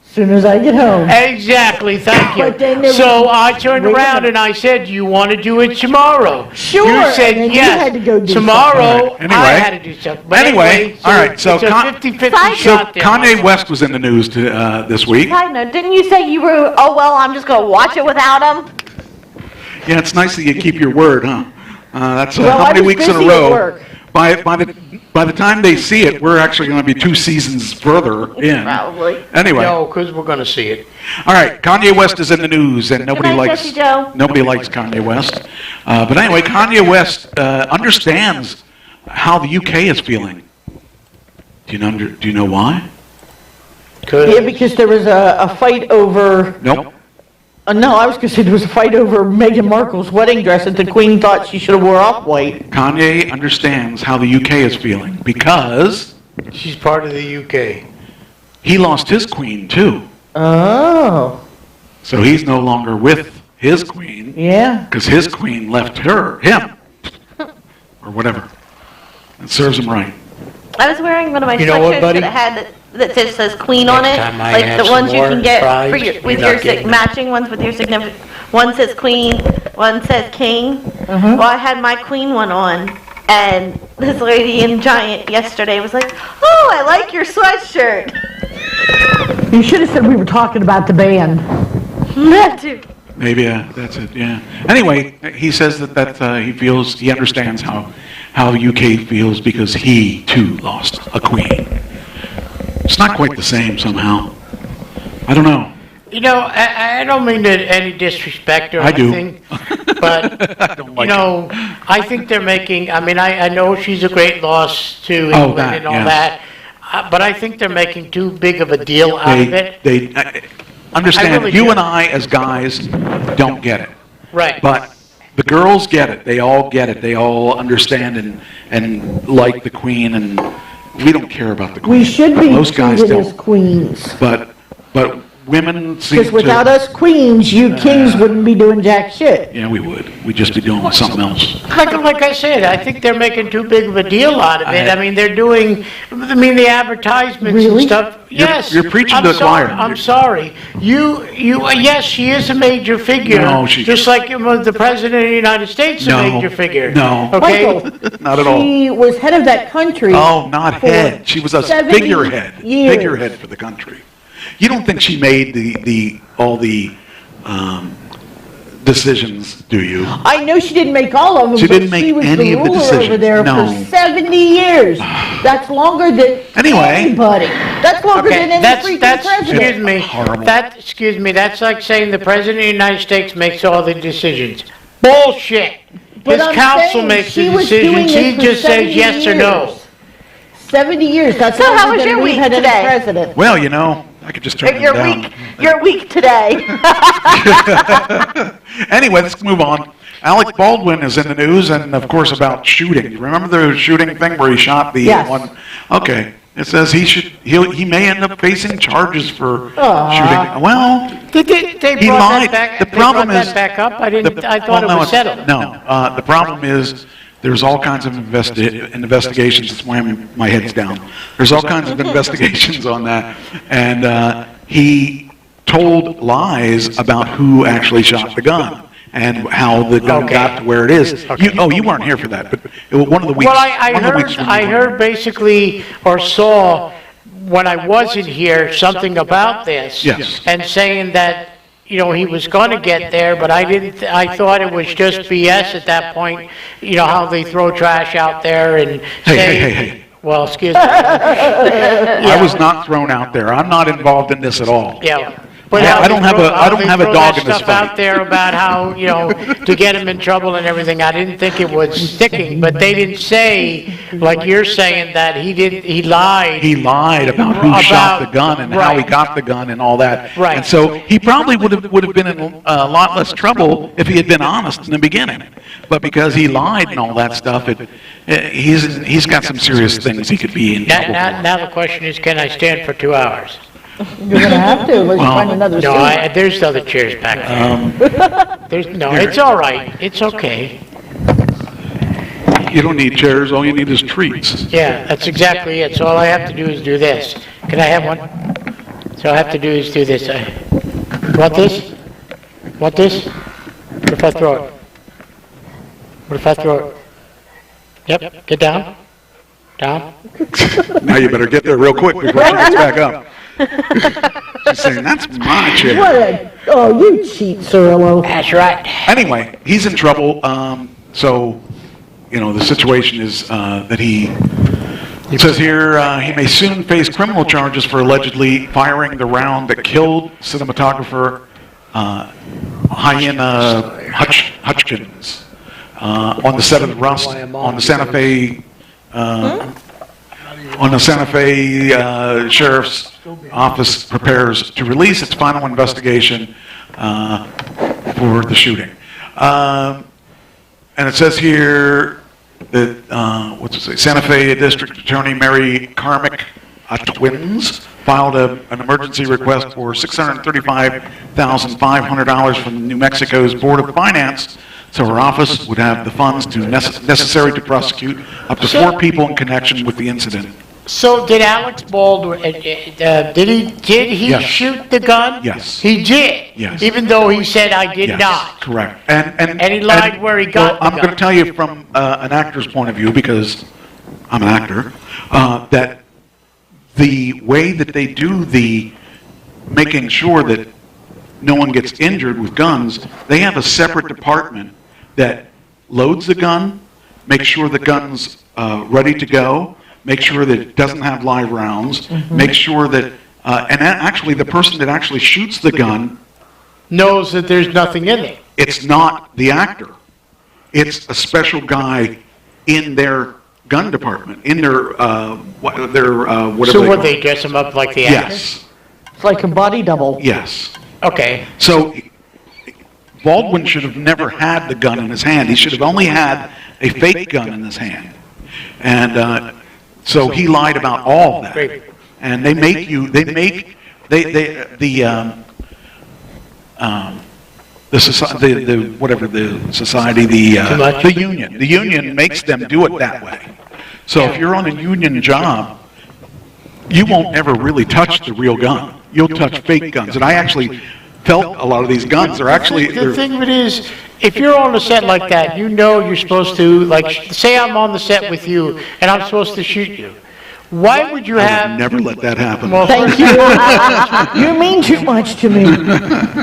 Soon as I get home. Exactly, thank But then you. there So was- I turned wait a around minute. and I said, do you want to do it tomorrow? Sure, You said and then you yes. had to go do Tomorrow, something. All right, I anyway. had to do something. But Anyway, all right, so it's a Con- 50-50 So shot there. Kanye West was in the news this week. Side note, didn't you say you were, I'm just going to watch it without him? Yeah, it's nice that you keep your word, huh? That's Well, how I many was weeks in a busy at row. work. By the time they see it, we're actually going to be 2 seasons further in. Probably. Anyway, No, because we're going to see it. all right. Kanye West is in the news, and nobody night, likes Jesse Joe. nobody likes Kanye West. But anyway, Kanye West understands how the UK is feeling. Do you know why? Yeah, because there was a fight over Nope. No, I was gonna say there was a fight over Meghan Markle's wedding dress that the Queen thought she should have wore off white. Kanye understands how the UK is feeling because She's part of the UK. he lost his queen too. Oh, So he's no longer with his queen yeah. because his queen left him, or whatever. It serves him right. I was wearing one of my You know what, sweatshirts buddy? that had that just says Queen on Next it, time I like have the ones some you more can get fries, for your you're with not your getting them. matching ones with your significant. One says Queen, one says King. Well, I had my Queen one on, and this lady in Giant yesterday was like, "Oh, I like your sweatshirt." You should have said we were talking about the band. That too. Maybe that's it. Yeah. Anyway, he says that he understands how UK feels because he too lost a queen. It's not quite the same somehow. I don't know. You know, I don't mean to any disrespect or I do. anything, but, I don't you like know, I think they're making, I mean, I know she's a great loss to England that, and all yes. that, but I think they're making too big of a deal out of it. They understand. I really You do. and I, as guys, don't get it. Right. But the girls get it. They all get it. They all understand and like the queen, and we don't care about the queen. We should be Most guys treated as don't. queens. But women seem Because without to. us queens, you kings wouldn't be doing jack shit. Yeah, we would. We'd just be doing something else. Like I said, I think they're making too big of a deal out of it. I mean, they're doing, I mean, the advertisements and Really? stuff. Yes. you're preaching I'm to the sorry, choir. I'm sorry. Yes, she is a major figure. No, she- Just like the President of the United States is a No. major figure. No. Okay? Michael, Not at all. she was head of that country. Oh, not for head. She was a 70 figurehead. years. Figurehead for the country. You don't think she made all the decisions, do you? I know she didn't make all of them, She but didn't make she was any the of the ruler decisions. over there No. for 70 years. That's longer than Anyway. anybody. That's longer Okay, than any that's, freaking excuse president. me, Horrible. that's like saying the President of the United States makes all the decisions. Bullshit. But His I'm council saying makes she the was doing decisions, this he for just says 70 yes or no. years. 70 years, that's So how longer was than your we've week had any today? president. Well, you know, I could just turn it You're down. weak. You're weak today. Anyway, let's move on. Alec Baldwin is in the news, and of course about shooting. You remember the shooting thing where he shot the Yes. one? Okay. It says he may end up facing charges for shooting. Well, They He brought lied. that back, The they problem brought is- that back up? I thought well, it no, was it's- settled. No, the problem is there's all kinds of investigations. That's why my head's down. There's all kinds of investigations on that, and he told lies about who actually shot the gun and how the gun Okay. got to where it is. You weren't here for that, but it was one of the weeks. Well, I one of the weeks heard, when you I weren't. heard basically, or saw, when I wasn't here, something about this. Yes. And saying that, you know, he was gonna get there, but I thought it was just BS at that point, you know, how they throw trash out there and Hey, say. hey. Well, excuse me. I was not thrown out there. I'm not involved in this at all. Yeah. But I how don't they have throw- a- I how don't they have a throw dog that in this stuff fight. out there about how, you know, to get him in trouble and everything. I didn't think it was sticking, but they didn't say, like you're saying, that he lied. He lied about who shot the About- gun and how he right. got the gun and all that. Right. And so he probably would have been in a lot less trouble if he had been honest in the beginning. But because he lied and all that stuff, he's got some serious things he could be in trouble for. Now the question is, can I stand for 2 hours? You're gonna have to, let's Well, find another No, seat. there's other chairs back there. It's all right. It's okay. You don't need chairs. All you need is treats. Yeah, that's exactly it. So all I have to do is do this. Can I have one? So all I have to do is do this. Want this? Want this? What if I throw it? What if I throw it? Yep, get down. Down. Now you better get there real quick before she gets back up. She's saying, that's my chair. You cheat, Cirillo. That's right. Anyway, he's in trouble. So, you know, the situation is that it says here, he may soon face criminal charges for allegedly firing the round that killed cinematographer Hyena Hutchins on the set of Rust on the Santa Fe Sheriff's Office prepares to release its final investigation for the shooting. And it says here that, what's it say, Santa Fe District Attorney Mary Carmick Twins filed an emergency request for $635,500 from New Mexico's Board of Finance, so her office would have the funds necessary to prosecute up to 4 people in connection with the incident. So did Alex Baldwin, did he Yes. shoot the gun? Yes. He did? Yes. Even though he said, I did Yes, not? correct. And he lied where he got the I'm going gun. to tell you from an actor's point of view, because I'm an actor, that the way that they do the making sure that no one gets injured with guns, they have a separate department that loads the gun, makes sure the gun's ready to go, make sure that it doesn't have live rounds, make sure that, and actually the person that actually shoots the gun, Knows that there's nothing in it. it's not the actor. It's a special guy in their gun department, in their, whatever So they would call they it. dress him up like the actor? Yes, It's like a body double. yes. Okay. So Baldwin should have never had the gun in his hand. He should have only had a fake gun in his hand. And so he lied about all of that. Great. And they make you, the society, much? the union makes them do it that way. So if you're on a union job, you won't ever really touch the real gun. You'll touch fake guns. And I actually felt a lot of these guns are actually, The thing of it is, if you're on a set like that, you know you're supposed to, like, say I'm on the set with you, and I'm supposed to shoot you. Why would you I have... would never let that happen. Well, Thank you. You mean too much to me.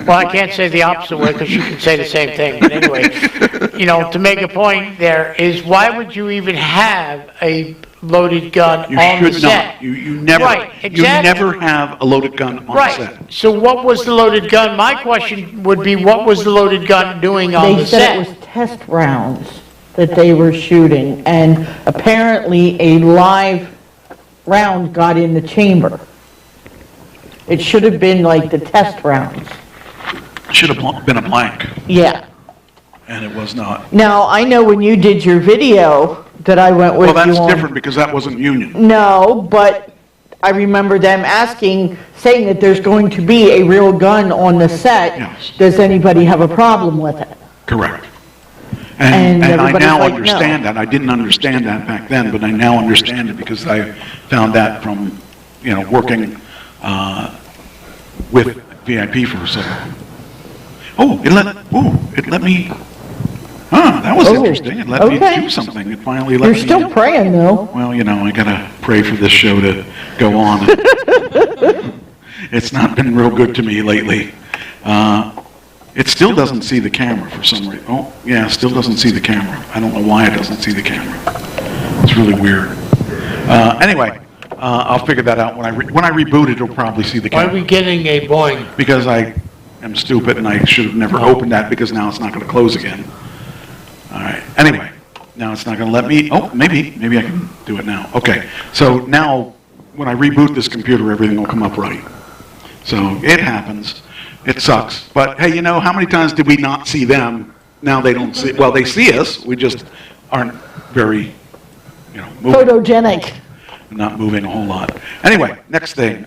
Well, I can't say the opposite way, because you can say the same thing, but anyway, to make a point there is, why would you even have a loaded gun You on the should set? not. You never, Right, you exactly. never have a loaded gun on Right, set. so what was the loaded gun? My question would be, what was the loaded gun doing on They the said it set? was test rounds that they were shooting, and apparently a live round got in the chamber. It should have been like the test rounds. Should have been a blank, Yeah. and it was not. Now, I know when you did your video that I went with Well, you that's on. different because that wasn't union. No, but I remember them saying that there's going to be a real gun on the set. Yes. Does anybody have a problem with it? Correct. And And I everybody's now like, no. understand that. I didn't understand that back then, but I now understand it because I found that from, working with VIP for so long. It let me, that was Oh, interesting. It let me okay. do something. It finally let You're me. still praying though. Well, I gotta pray for this show to go on. It's not been real good to me lately. It still doesn't see the camera for some reason. Oh, yeah, it still doesn't see the camera. I don't know why it doesn't see the camera. It's really weird. Anyway, I'll figure that out when I reboot it. It'll probably see the Why are camera we getting a Boeing? because I am stupid and I should have never opened that because now it's not going to close again. All right. Anyway, now it's not going to let me. Oh, maybe I can do it now. Okay. So now when I reboot this computer, everything will come up right. So it happens. It sucks. But hey, how many times did we not see them? Now they don't see. Well, they see us. We just aren't very, moving. Photogenic. Not moving a whole lot. Anyway, next thing.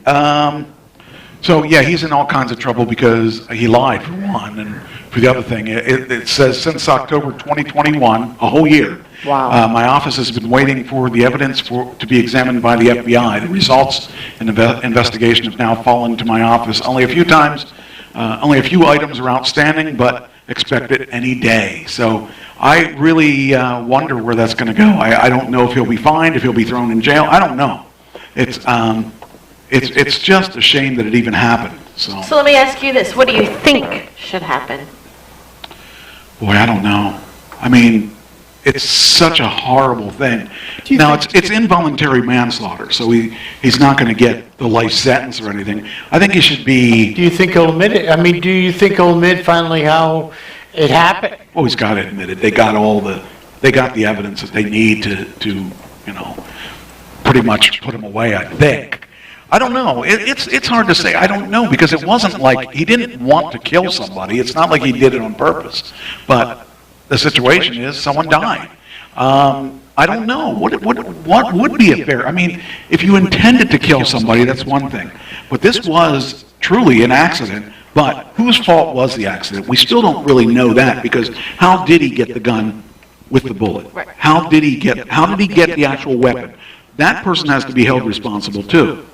So yeah, he's in all kinds of trouble because he lied for one, and for the other thing, it says since October 2021, a whole year. Wow. My office has been waiting for the evidence to be examined by the FBI. The results in the investigation have now fallen to my office. Only a few items are outstanding, but expect it any day. So I really wonder where that's going to go. I don't know if he'll be fined, if he'll be thrown in jail. I don't know. It's just a shame that it even happened. So let me ask you this. What do you think should happen? boy, I don't know. I mean, it's such a horrible thing. Now, it's involuntary manslaughter, so he's not going to get the life sentence or anything. I think he should be... Do you think he'll admit it? I mean, do you think he'll admit finally how it happened? Well, he's got to admit it. They got the evidence that they need to pretty much put him away, I think. I don't know. It's hard to say. I don't know because it wasn't like he didn't want to kill somebody. It's not like he did it on purpose. But the situation is someone died. I don't know. What would be a fair? I mean, if you intended to kill somebody, that's one thing. But this was truly an accident. But whose fault was the accident? We still don't really know that because how did he get the gun with the bullet? How did he get the actual weapon? That person has to be held responsible too.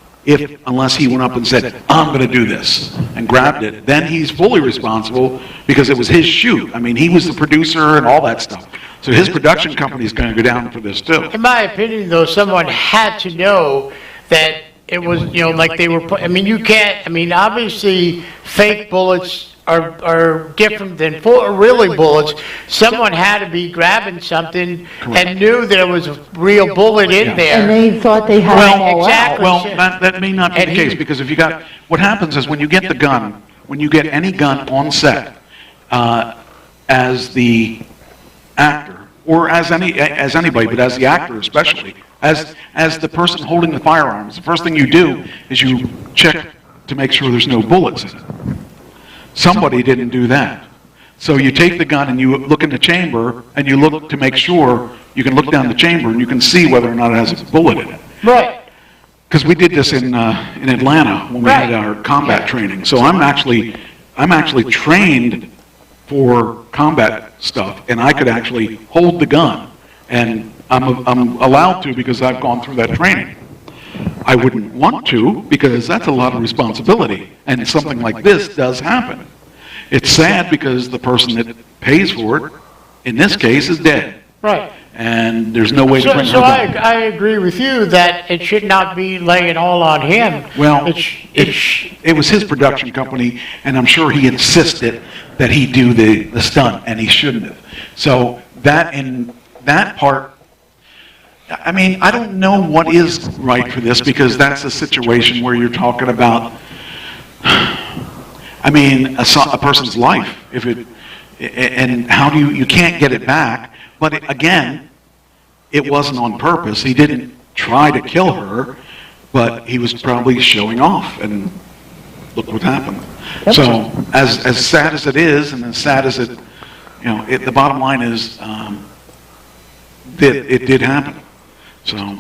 Unless he went up and said, I'm going to do this, and grabbed it, then he's fully responsible because it was his shoot. I mean, he was the producer and all that stuff. So his production company is going to go down for this too. In my opinion, though, someone had to know that it was, like they were, you can't, obviously fake bullets are different than really bullets. Someone had to be grabbing something and knew there was a real bullet in there. And they thought they had them all out. Well, that may not be the case because if you got, what happens is when you get the gun, when you get any gun on set, as the actor, or as anybody, but as the actor especially, as the person holding the firearms, the first thing you do is you check to make sure there's no bullets in it. Somebody didn't do that. So you take the gun and you look in the chamber and you look to make sure, you can look down the chamber and you can see whether or not it has a bullet in it. Right. Because we did this in Atlanta when we had our combat training. So I'm actually trained for combat stuff, and I could actually hold the gun, and I'm allowed to because I've gone through that training. I wouldn't want to because that's a lot of responsibility, and something like this does happen. It's sad because the person that pays for it, in this case, is dead. Right. And there's no way to bring her So back. I agree with you that it should not be laying all on him. Well, it was his production company, and I'm sure he insisted that he do the stunt, and he shouldn't have. So that part, I don't know what is right for this because that's a situation where you're talking about, a person's life. And how do you can't get it back. But again, it wasn't on purpose. He didn't try to kill her, but he was probably showing off, and look what happened. Yep. So, as sad as it is, and as sad as it, the bottom line is that it did happen. So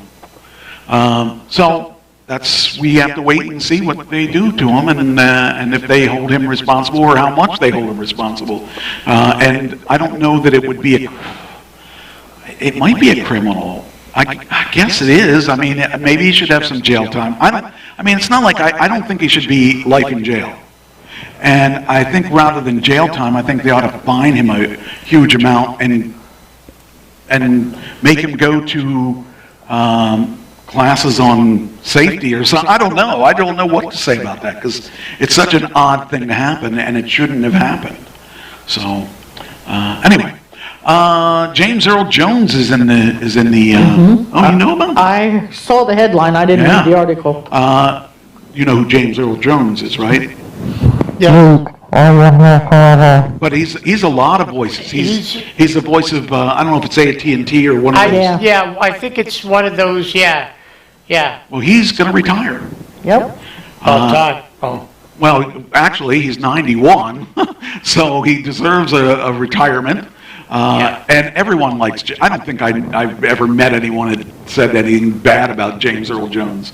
we have to wait and see what they do to him, and if they hold him responsible or how much they hold him responsible. And I don't know that it would be it might be a criminal. I guess it is. Maybe he should have some jail time. It's not like I don't think he should be life in jail. And I think rather than jail time, I think they ought to fine him a huge amount and make him go to classes on safety or something. I don't know. I don't know what to say about that because it's such an odd thing to happen, and it shouldn't have happened. So anyway. James Earl Jones is in the. Oh, you know about him? I saw the headline. I didn't read the article. You know who James Earl Jones is, right? Yeah. But he's a lot of voices. He's the voice of I don't know if it's AT&T or one of those. Yeah, I think it's one of those. Yeah. Well, he's going to retire. Yep. Well, actually, he's 91, so he deserves a retirement. And everyone likes. I don't think I've ever met anyone that said anything bad about James Earl Jones.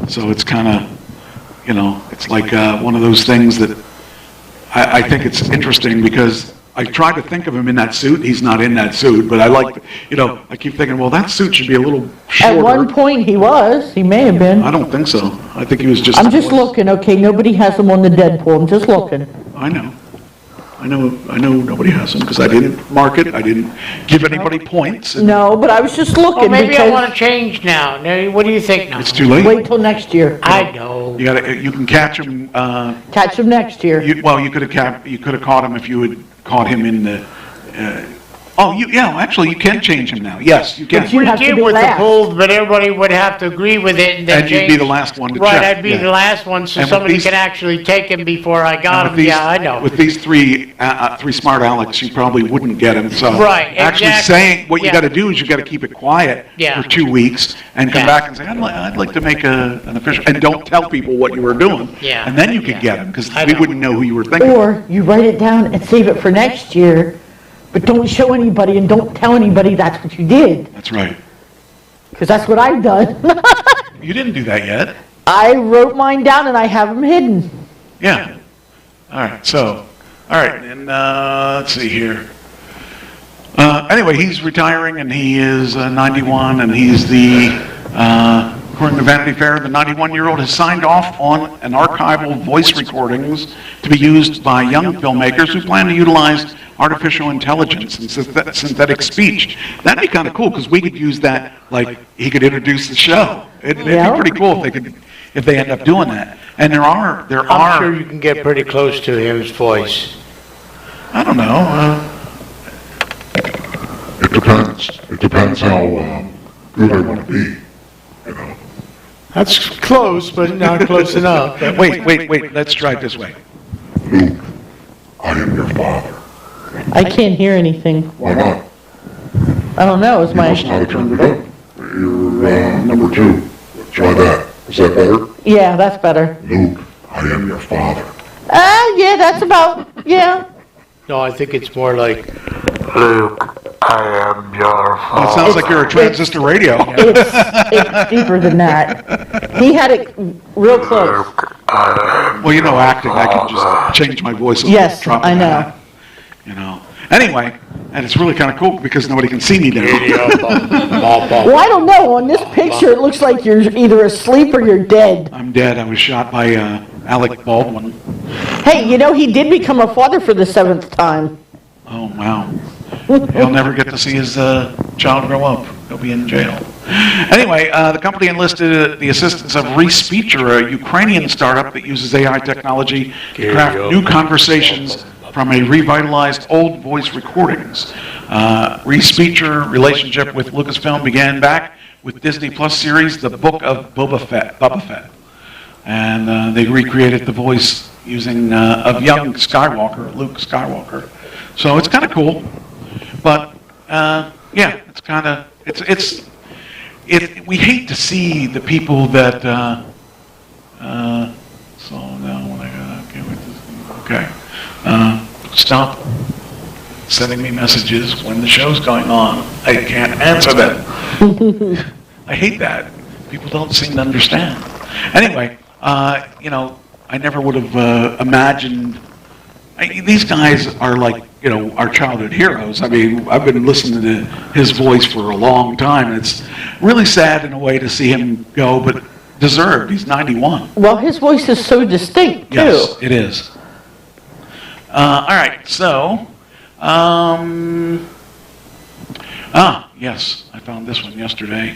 So it's kind of, it's like one of those things that I think it's interesting because I try to think of him in that suit. He's not in that suit, but I keep thinking, well, that suit should be a little shorter. At one point he was. He may have been. I don't think so. I think he was just. I'm just looking. Okay, nobody has him on the Deadpool. I'm just looking. I know nobody has them because I didn't mark it. I didn't give anybody points. No, but I was just looking. Well, maybe I want to change now. What do you think now? It's too late. Wait till next year. I know. You can catch him. Catch him next year. You could have caught him if you had caught him in the Oh, actually, you can change him now. Yes, you can. But you have to did be with the last. poll, but everybody would have to agree with it and then And you'd be the last one to check. Right, I'd be yeah. the last one, so And with somebody these- can actually take him before I got And him. with these- Yeah, I know. With these three smart Alecs, you probably wouldn't get him. So Right, actually exactly. saying what you Yeah. got to do is you got to keep it quiet Yeah. for 2 weeks and come Yeah. back and say, I'd like to make an official, and don't tell people what you were doing. Yeah. And then you could Yeah. get him because I we know. wouldn't know who you were thinking. Or you write it down and save it for next year, but don't show anybody and don't tell anybody that's what you did, That's right. because that's what I've done. You didn't do that yet. I wrote mine down and I have them hidden. Yeah. All right. All right. And let's see here. Anyway, he's retiring and he is 91 and he's according to Vanity Fair, the 91-year-old has signed off on an archival voice recordings to be used by young filmmakers who plan to utilize artificial intelligence and synthetic speech. That'd be kind of cool because we could use that, like he could introduce the show. It'd Yeah. be pretty cool if they end up doing that. And there are. I'm sure you can get pretty close to his voice. I don't know. It depends. It depends how good I want to be. You know. That's close, but not close enough. Wait. Let's try it this way. Luke, I am your father. I can't hear anything. Why not? I don't know, is You must know how to turn it up. You're number 2. Try that. Is that better? Yeah, that's better. Luke, I am your father. Yeah, that's about, yeah. No, I think it's more like, Luke, I am your Oh, it sounds like you're a transistor radio. It's deeper than that. He had it real close. Well, you know, acting, I can just change my voice. Yes, drop I it know. down, You know. Anyway, and it's really kind of cool because nobody can see me there. Well, I don't know, on this picture, it looks like you're either asleep or you're dead. I'm dead. I was shot by Alec Baldwin. Hey, you know, he did become a father for the 7th time. Oh, wow. He'll never get to see his child grow up. He'll be in jail. Anyway, the company enlisted the assistance of Respeecher, a Ukrainian startup that uses AI technology to craft new conversations from a revitalized old voice recordings. Respeecher relationship with Lucasfilm began back with Disney Plus series The Book of Boba Fett. And they recreated the voice using of young Skywalker, Luke Skywalker. So it's kind of cool. But yeah, it's kind of we hate to see the people that so now when I okay with this, okay, stop sending me messages when the show's going on. I can't answer them. I hate that. People don't seem to understand. Anyway, you know, I never would have imagined. These guys are like, you know, our childhood heroes. I mean, I've been listening to his voice for a long time, and it's really sad in a way to see him go, but deserved. He's 91. Well, his voice is so distinct, too. Yes, it is. All right, so, yes, I found this one yesterday.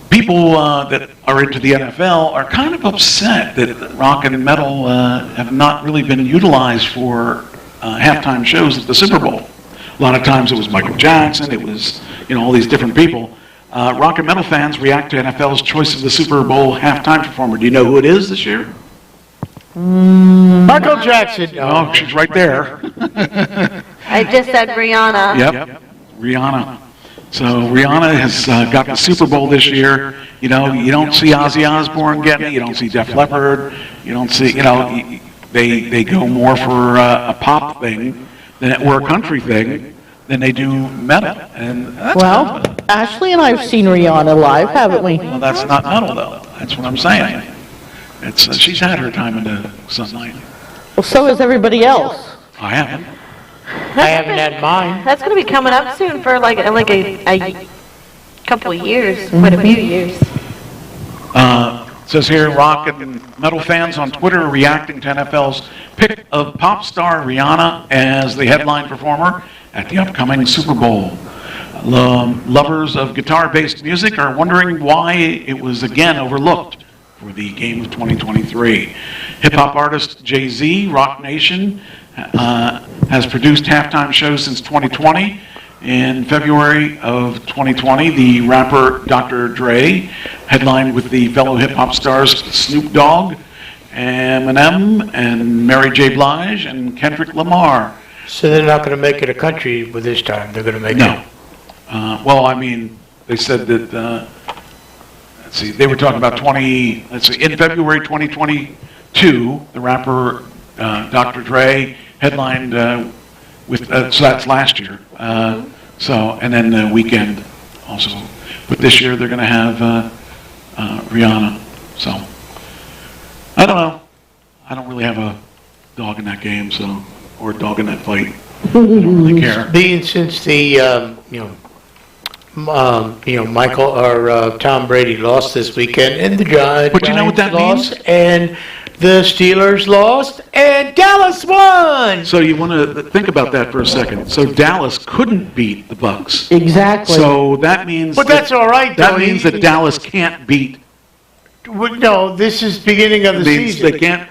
People that are into the NFL are kind of upset that rock and metal have not really been utilized for halftime shows at the Super Bowl. A lot of times it was Michael Jackson, it was, you know, all these different people. Rock and metal fans react to NFL's choice of the Super Bowl halftime performer. Do you know who it is this year? Michael Jackson. Oh, she's right there. I just said Rihanna. Yep, Rihanna. So Rihanna has got the Super Bowl this year. You know, you don't see Ozzy Osbourne getting it. You don't see Def Leppard. You don't see, you know, they go more for a pop thing or a country thing than they do metal. And that's Well, Ashley and I have seen Rihanna live, haven't we? well, that's not metal though. That's what I'm saying. It's she's had her time in the sunlight. Well, so has everybody else. I haven't. I haven't had mine. That's going to be coming up soon for like a couple of years, quite a few years. Says here, rock and metal fans on Twitter are reacting to NFL's pick of pop star Rihanna as the headline performer at the upcoming Super Bowl. Lovers of guitar-based music are wondering why it was again overlooked for the game of 2023. Hip-hop artist Jay-Z, Rock Nation, has produced halftime shows since 2020. In February of 2020, the rapper Dr. Dre headlined with the fellow hip-hop stars Snoop Dogg, Eminem, and Mary J. Blige, and Kendrick Lamar. So they're not going to make it a country with this time. They're going to make No. it. Well, I mean, they said that, let's see, they were talking about in February 2022, the rapper Dr. Dre headlined with, so that's last year. And then the weekend also. But this year they're going to have Rihanna. So, I don't know. I don't really have a dog in that game, so, or a dog in that fight. I don't really care. Being since the, Michael or Tom Brady lost this weekend, and the Giants But you know what that lost, means? and the Steelers lost, and Dallas won. So you want to think about that for a second. So Dallas couldn't beat the Bucks. Exactly. So that means But that's all right, that though. means that Dallas can't beat. No, this is beginning of the Means season. they can't.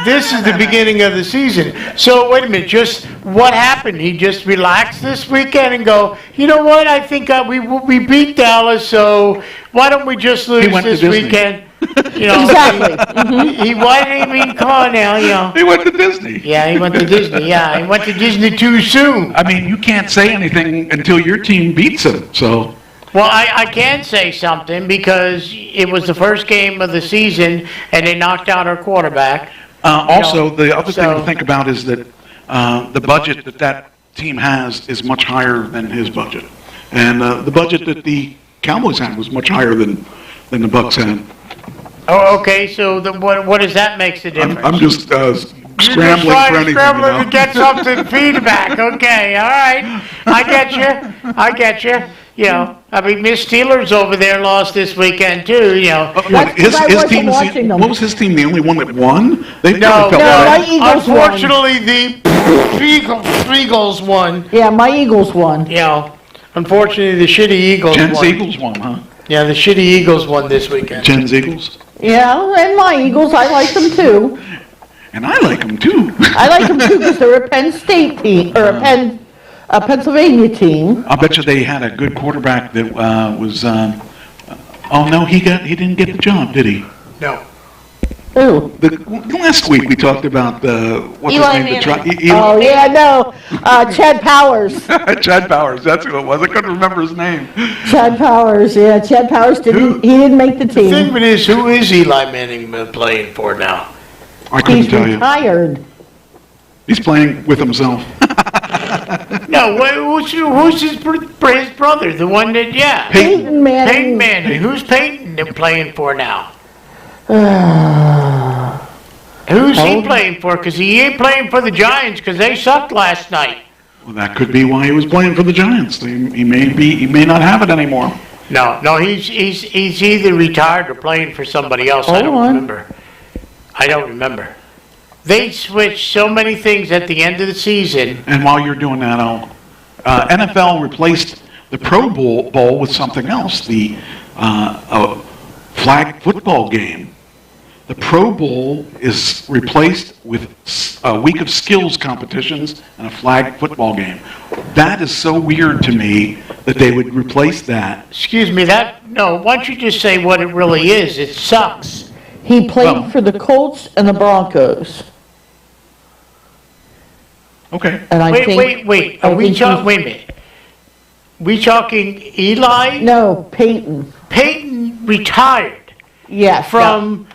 This is the beginning of the season. So wait a minute, just what happened? He just relaxed this weekend and go, you know what? I think we beat Dallas, so why don't we just lose went to this Disney. weekend? You know, Exactly. why did he mean? Come on now, you know. He went to Disney. Yeah, he went to Disney. Yeah, he went to Disney too soon. I mean, you can't say anything until your team beats them. So Well, I can say something because it was the first game of the season and they knocked out our quarterback. also, the other thing to so- think about is that the budget that team has is much higher than his budget, and the budget that the Cowboys had was much higher than the Bucks had. Oh, okay, so what does that make the difference? I'm just scrambling for anything. Scrambling to get something feedback. Okay, all right. I get you. You know, I mean, Miss Steelers over there lost this weekend too. You know. What, That's 'cause I wasn't team watching them. what was his team? The only one that won? They No, probably felt no, bad. my Eagles won. Unfortunately, the Eagles won. Yeah, my Eagles won. You know, unfortunately, the shitty Eagles Jen's won. Eagles won, huh? Yeah, the shitty Eagles won this weekend. Jen's Eagles. Yeah, and my Eagles, I like them too. And I like them too. I like them too because they're a Penn State team, or a Pennsylvania team. I bet you they had a good quarterback that was. Oh no, he didn't get the job, did he? No. Ooh. Last week we talked about what's his Eli name? Manning. Oh, yeah, no, Chad Powers. Chad Powers. That's who it was. I couldn't remember his name. Chad Powers, yeah, Chad Powers he didn't make the The thing team. of it is, who is Eli Manning playing for now? I couldn't He's tell you. retired. He's playing with himself. No, who's his brother? The one that, yeah. Peyton Manning. Peyton Manning. Who's Peyton playing for now? Who's he playing for? Because he ain't playing for the Giants because they sucked last night. Well, that could be why he was playing for the Giants. He may not have it anymore. No, he's either retired or playing for somebody else. I Hold don't on. remember. They switched so many things at the end of the season. And while you're doing that, NFL replaced the Pro Bowl with something else, the a flag football game. The Pro Bowl is replaced with a week of skills competitions and a flag football game. That is so weird to me that they would replace that. Excuse me, why don't you just say what it really is? It sucks. He played Well. for the Colts and the Broncos. Okay. And I Wait. think, Wait I a think minute. We talking Eli? no, Peyton. Peyton retired Yes. from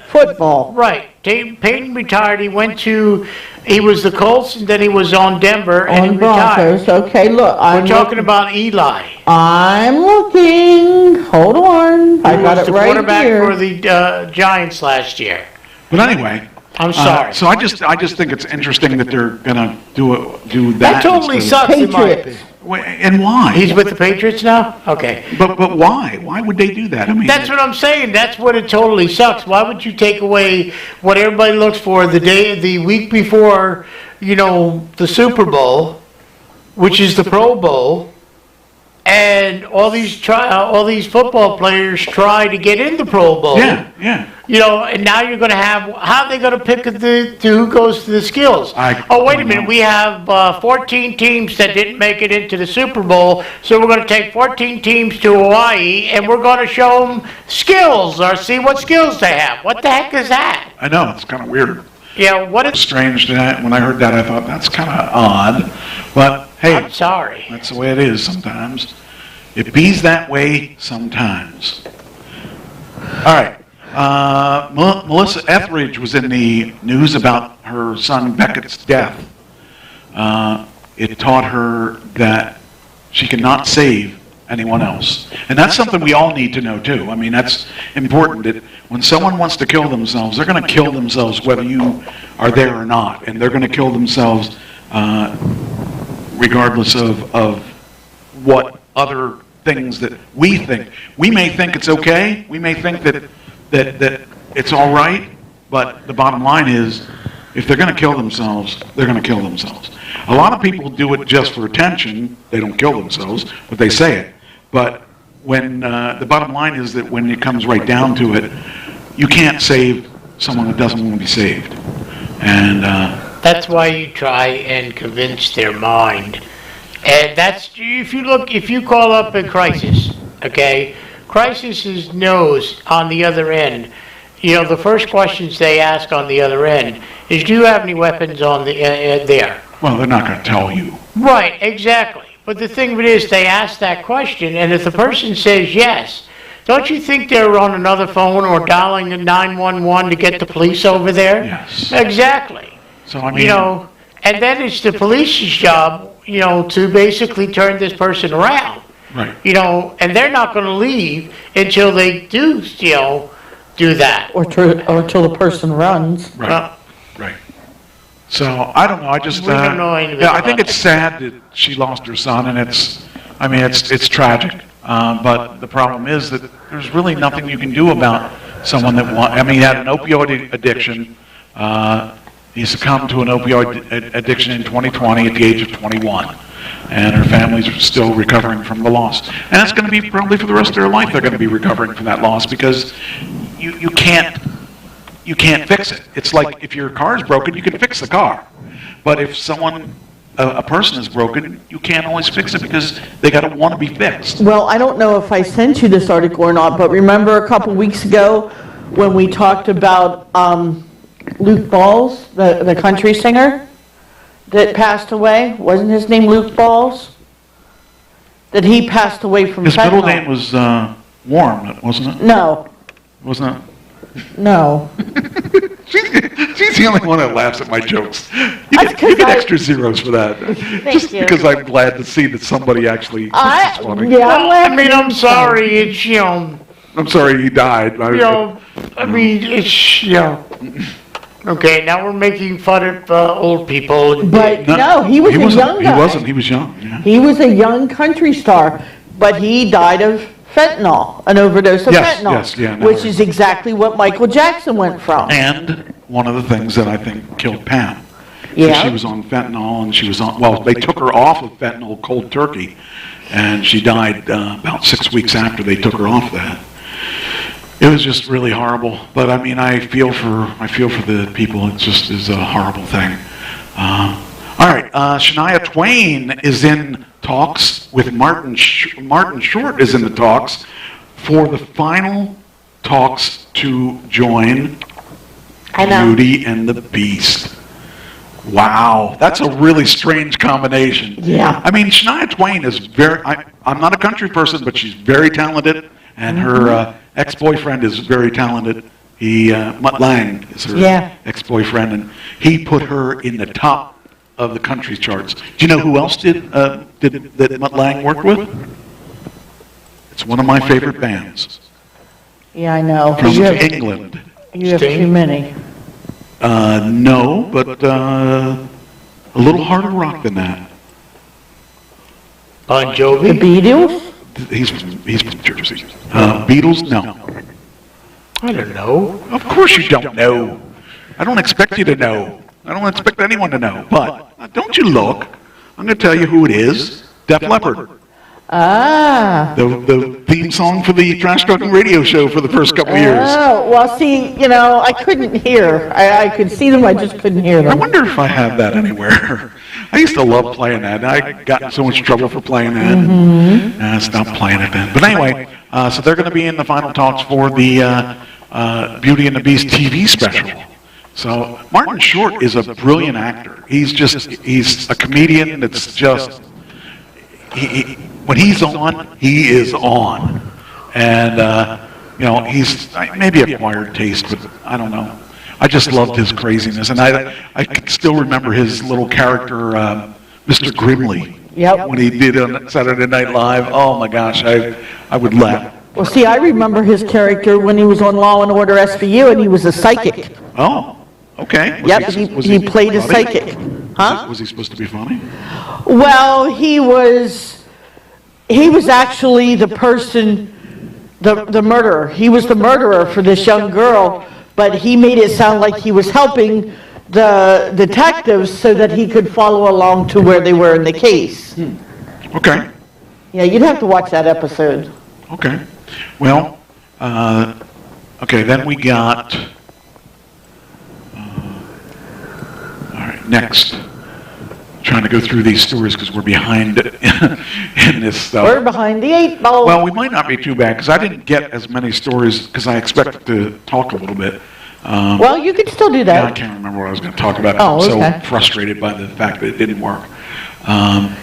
football. right. Peyton retired. He was the Colts and then he was on Denver and On he retired. Broncos. Okay, look, We're talking about Eli. I'm looking. Hold on. I He got was it the right quarterback here. for the Giants last year. But anyway. I'm sorry. So I just think it's interesting that they're gonna do that. That totally instead of- sucks in my Patriots. opinion. And why? He's with the Patriots now? Okay. But why? Why would they do that? I mean, That's what I'm saying. That's what it totally sucks. Why would you take away what everybody looks for the week before, the Super Bowl, which is the Pro Bowl, and all these football players try to get in the Pro Bowl. Yeah. and now you're gonna have, how are they gonna pick who goes to the skills? Oh, wait a minute, we have 14 teams that didn't make it into the Super Bowl, so we're gonna take 14 teams to Hawaii, and we're gonna show them skills, or see what skills they have. What the heck is that? I know, it's kind of weird. Yeah, what It's is, strange that when I heard that, I thought, that's kind of odd. But, hey, I'm sorry. that's the way it is sometimes. It bees that way sometimes. All right. Melissa Etheridge was in the news about her son Beckett's death. It taught her that she cannot save anyone else. And that's something we all need to know too. I mean, that's important. That when someone wants to kill themselves, they're going to kill themselves whether you are there or not. And they're going to kill themselves regardless of what other things that we think. We may think it's okay. We may think that it's all right. But the bottom line is, if they're going to kill themselves, they're going to kill themselves. A lot of people do it just for attention. They don't kill themselves, but they say it. But when the bottom line is that when it comes right down to it, you can't save someone that doesn't want to be saved. And That's why you try and convince their mind. And that's, if you call up a crisis, okay, crisis knows on the other end, the first questions they ask on the other end is, do you have any weapons on the there? well, they're not going to tell you. Right, exactly. But the thing of it is, they ask that question, and if the person says yes, don't you think they're on another phone or dialing 911 to get the police over there? Yes. Exactly. So I mean, And then it's the police's job, to basically turn this person around. right. And they're not going to leave until they do, do that. Or till the person runs. Right. Right. So I don't know. I just We don't know anything yeah, I about think it. it's sad that she lost her son, and it's tragic. But the problem is that there's really nothing you can do about someone that he had an opioid addiction. He succumbed to an opioid addiction in 2020 at the age of 21. And her family's still recovering from the loss. And it's going to be probably for the rest of their life they're going to be recovering from that loss, because you can't fix it. It's like if your car is broken, you can fix the car. But if a person is broken, you can't always fix it because they got to want to be fixed. Well, I don't know if I sent you this article or not, but remember a couple weeks ago when we talked about Luke Balls, the country singer that passed away? Wasn't his name Luke Balls? That he passed away from His fentanyl. middle name was Warm, wasn't it? No, Wasn't it? no. She's the only one that laughs at my jokes. That's 'cause You get I- extra zeros for that. Just you. because I'm glad to see that somebody actually thinks it's funny. Yeah, I'm I laughing mean, I'm inside. sorry, it's, I'm sorry he died. Okay, now we're making fun of old people. But no, he was a young guy. He wasn't. He was young. Yeah. He was a young country star, but he died of fentanyl, an overdose of Yes, fentanyl, yes, yeah, no, which right. is exactly what Michael Jackson went from. And one of the things that I think killed Pam. Yeah. She was on fentanyl, and she was on, well, they took her off of fentanyl cold turkey, and she died about 6 weeks after they took her off that. It was just really horrible. But I mean, I feel for the people. It just is a horrible thing. All right, Shania Twain is in talks with Martin Short is in the talks for the final talks to join I know. Beauty and the Beast. Wow, that's a really strange combination. Yeah. I mean, Shania Twain is I'm not a country person, but she's very talented, and her ex-boyfriend is very talented. Mutt Lange is her ex-boyfriend, and he put her in the top of the country charts. Do you know who else did that Mutt Lange worked with? It's one of my favorite bands Yeah, I know. from You have England. too many. No, but a little harder rock than that. Bon The Jovi? Beatles? He's from Jersey. Beatles? No. I don't know. Of course you don't know. I don't expect you to know. I don't expect anyone to know. But don't you look. I'm going to tell you who it is. Def Leppard. Ah. The theme song for the Trash Talking Radio Show for the first couple of years. Oh, well, see, I couldn't hear. I could see them, I just couldn't hear I them. wonder if I have that anywhere. I used to love playing that. I got in so much trouble for playing that, and I stopped playing it then. But anyway, so they're going to be in the final talks for the Beauty and the Beast TV special. So Martin Short is a brilliant actor. He's a comedian that's just, when he's on, he is on. And, he's maybe acquired taste, but I don't know. I just loved his craziness. And I can still remember his little character, Mr. Grimley. Yep. When he did on Saturday Night Live. Oh my gosh, I would laugh. Well, see, I remember his character when he was on Law and Order SVU, and he was a psychic. Oh, okay. Yep, he played a funny? psychic. Huh? Was he supposed to be funny? Well, he was actually the person, the murderer. He was the murderer for this young girl, but he made it sound like he was helping the detectives so that he could follow along to where they were in the case. Okay. Yeah, you'd have to watch that episode. Okay. Well, okay, then we got, all right, next. Trying to go through these stories because we're behind in this stuff. We're behind the 8 ball. Well, we might not be too bad because I didn't get as many stories because I expected to talk a little bit. Well, you could still do Yeah, I that. can't remember what I was going to talk about. Oh, I'm okay. so frustrated by the fact that it didn't work.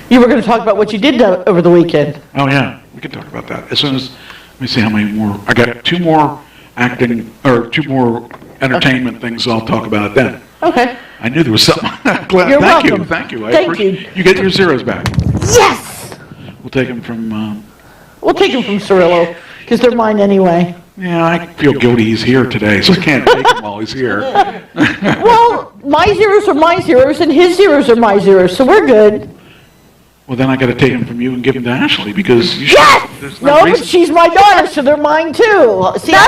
You were going to talk about what you did over the weekend. Oh, yeah, we can talk about that. As soon as, let me see how many more. I got 2 more acting, or 2 more entertainment things, so I'll talk about it then. Okay. I knew there was something. You're Thank welcome. you, thank you. Thank you. You get your zeros back. Yes! We'll take them from, We'll take him from Cirillo, because they're mine anyway. yeah, I feel guilty he's here today, so I can't take him while he's here. Well, my zeros are my zeros, and his zeros are my zeros, so we're good. Well, then I got to take him from you and give him to Ashley because you Yes! there's No, but reason. she's my daughter, so they're mine too. See, No.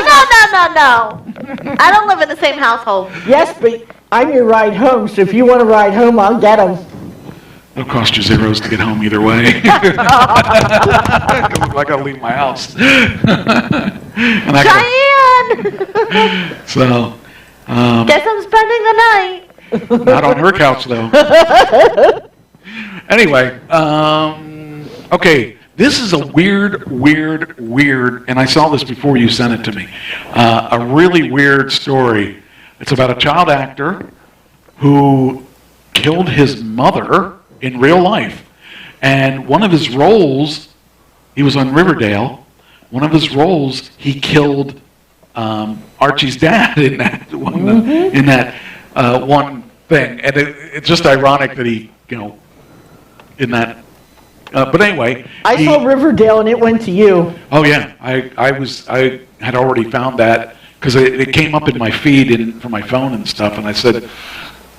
I don't live in the same household. Yes, but I'm your ride home, so if you want to ride home, I'll get them. It'll cost you zeros to get home either way. 'Cause I got to leave my house. And I Diane! so, Guess I'm spending the night. not on her couch though. Anyway, okay, this is a weird, and I saw this before you sent it to me, a really weird story. It's about a child actor who killed his mother in real life. And one of his roles, he was on Riverdale, one of his roles, he killed Archie's dad in that one thing. And it's just ironic that he, in that. But anyway, I saw Riverdale, and it went to you. Oh yeah, I had already found that because it came up in my feed from my phone and stuff, and I said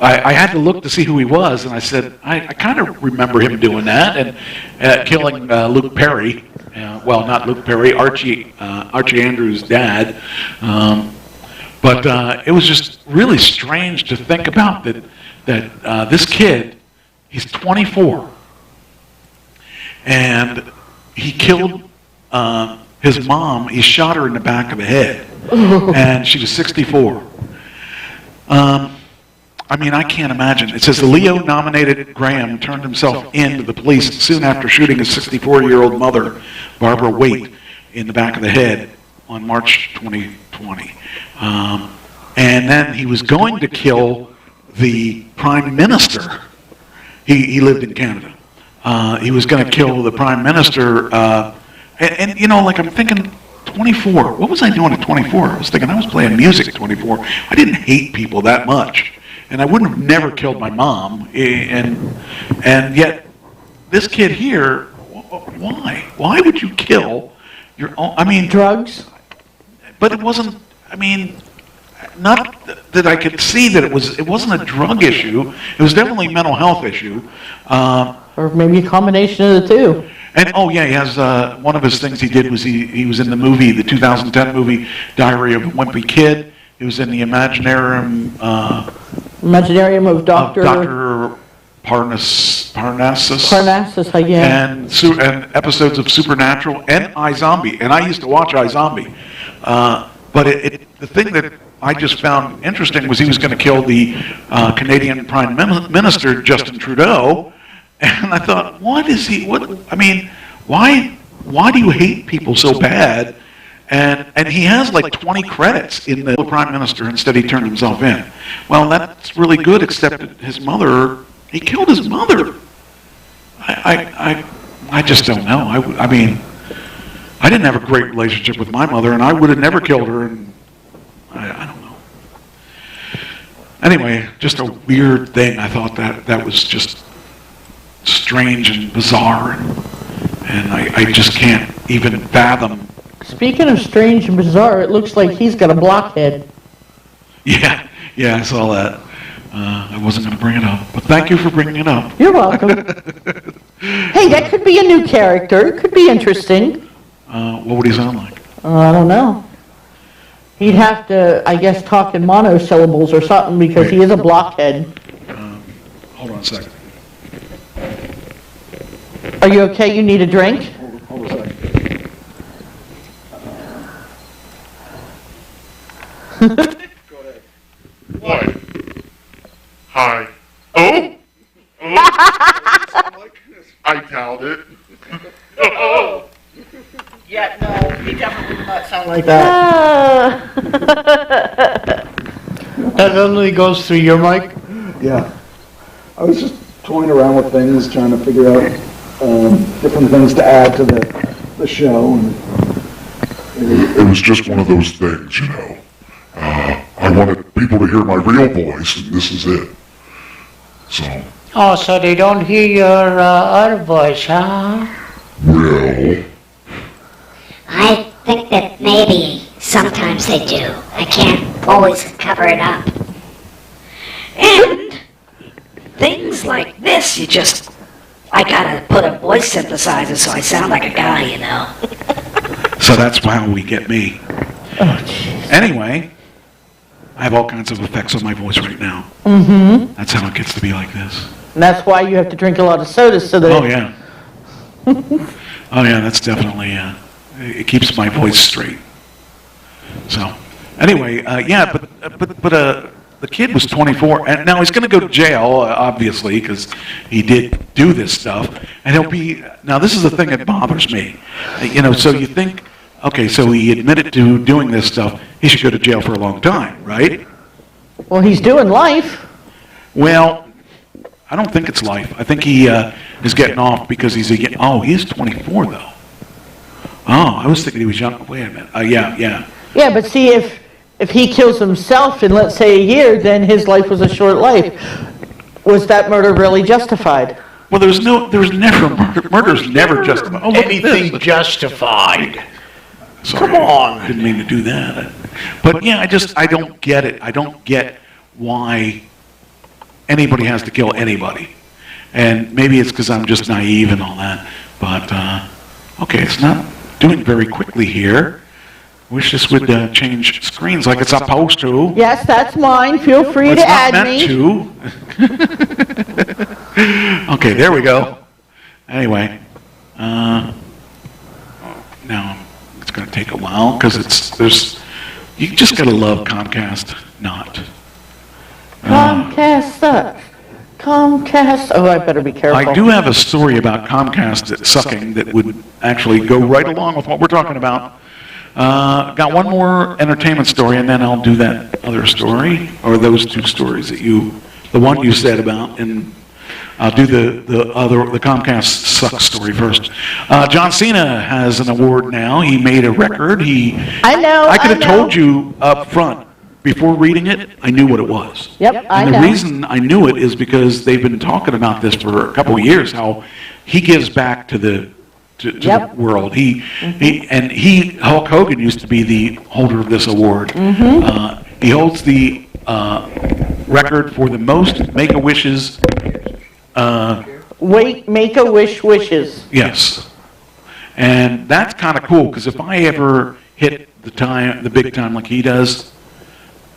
I had to look to see who he was, and I said I kind of remember him doing that and killing Luke Perry. Well, not Luke Perry, Archie Andrews' dad. But it was just really strange to think about that this kid, he's 24. And he killed his mom. He shot her in the back of the head. And she was 64. I mean, I can't imagine. It says the Leo-nominated Graham turned himself in to the police soon after shooting his 64-year-old mother, Barbara Waite, in the back of the head on March 2020. And then he was going to kill the prime minister. He lived in Canada. He was going to kill the prime minister, and like I'm thinking, 24. What was I doing at 24? I was thinking I was playing music at 24. I didn't hate people that much, and I wouldn't have never killed my mom. And yet, this kid here, why? Why would you kill your own? I mean, Drugs? but it wasn't. I mean, not that I could see that it wasn't a drug issue. It was definitely a mental health issue. Or maybe a combination of the two. And he has one of his things he did was he was in the 2010 movie Diary of a Wimpy Kid. He was in the Imaginarium Imaginarium of Dr. Parnassus. Parnassus, yeah. And episodes of Supernatural and iZombie. And I used to watch iZombie. But the thing that I just found interesting was he was going to kill the Canadian Prime Minister, Justin Trudeau. And I thought, why do you hate people so bad? And he has like 20 credits in the Prime Minister, instead he turned himself in. Well, that's really good, except that his mother, he killed his mother. I just don't know. I mean, I didn't have a great relationship with my mother, and I would have never killed her, and I don't know. Anyway, just a weird thing. I thought that was just strange and bizarre, and I just can't even fathom. Speaking of strange and bizarre, it looks like he's got a blockhead. Yeah, I saw that. I wasn't going to bring it up, but thank you for bringing it up. You're welcome. Hey, that could be a new character. It could be interesting. What would he sound like? I don't know. He'd have to, I guess, talk in monosyllables or something because he is a blockhead. Hold on a second. Are you okay? You need a drink? Hold a second. Go ahead. What? Hi. Oh? I doubt it. Oh. Yeah, no, he definitely would not sound like that. That only goes through your mic? Yeah. I was just toying around with things, trying to figure out different things to add to the show. And It was just one of those things, you know. I wanted people to hear my real voice, and this is it. So. Oh, so they don't hear your other voice, huh? Well. I think that maybe sometimes they do. I can't always cover it up. And things like this, I gotta put a voice synthesizer so I sound like a guy, you know. So that's how we get me. Anyway, I have all kinds of effects on my voice right now. Mm-hmm. That's how it gets to be like this. And that's why you have to drink a lot of soda so that... Oh, yeah. Oh, yeah, that's definitely, it keeps my voice straight. So, anyway, the kid was 24, and now he's going to go to jail, obviously, because he did do this stuff, and he'll be, now this is the thing that bothers me. You know, so you think, okay, so he admitted to doing this stuff, he should go to jail for a long time, right? Well, he's doing life. Well, I don't think it's life. I think he is getting off because he is 24, though. Oh, I was thinking he was young. Wait a minute. Yeah. Yeah, but see, if he kills himself in, let's say, a year, then his life was a short life. Was that murder really justified? Well, there's never murder's never justified. Oh, look at this. Anything justified. Sorry, Come on. Didn't mean to do that. But yeah, I don't get it. I don't get why anybody has to kill anybody. And maybe it's because I'm just naive and all that. But, okay, it's not doing very quickly here. Wish this would change screens like it's supposed to. Yes, that's mine. Feel free to add me. Okay, there we go. Anyway, now it's going to take a while because you just got to love Comcast not. Comcast sucks. Comcast. Oh, I better be careful. I do have a story about Comcast sucking that would actually go right along with what we're talking about. Got one more entertainment story, and then I'll do that other story, or those two stories the one you said about, and I'll do the Comcast sucks story first. John Cena has an award now. He made a record. I know. I could have told you up front. Before reading it, I knew what it was. Yep, I know. And the reason I knew it is because they've been talking about this for a couple of years, how he gives back to the world. Hulk Hogan used to be the holder of this award. Mm-hmm. He holds the record for the most Make-A-Wishes. Make-A-Wish wishes. Yes. And that's kind of cool, because if I ever hit the big time like he does,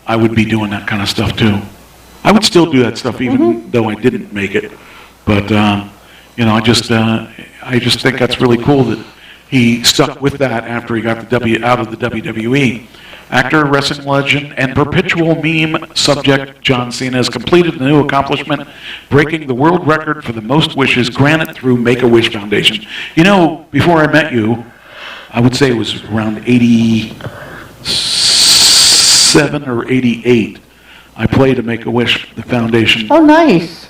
I would be doing that kind of stuff too. I would still do that stuff even though I didn't make it. But I just think that's really cool that he stuck with that after he got out of the WWE. Actor, wrestling legend, and perpetual meme subject John Cena has completed a new accomplishment, breaking the world record for the most wishes granted through Make-A-Wish Foundation. Before I met you, I would say it was around 87 or 88. I played a Make-A-Wish Foundation. Oh, nice.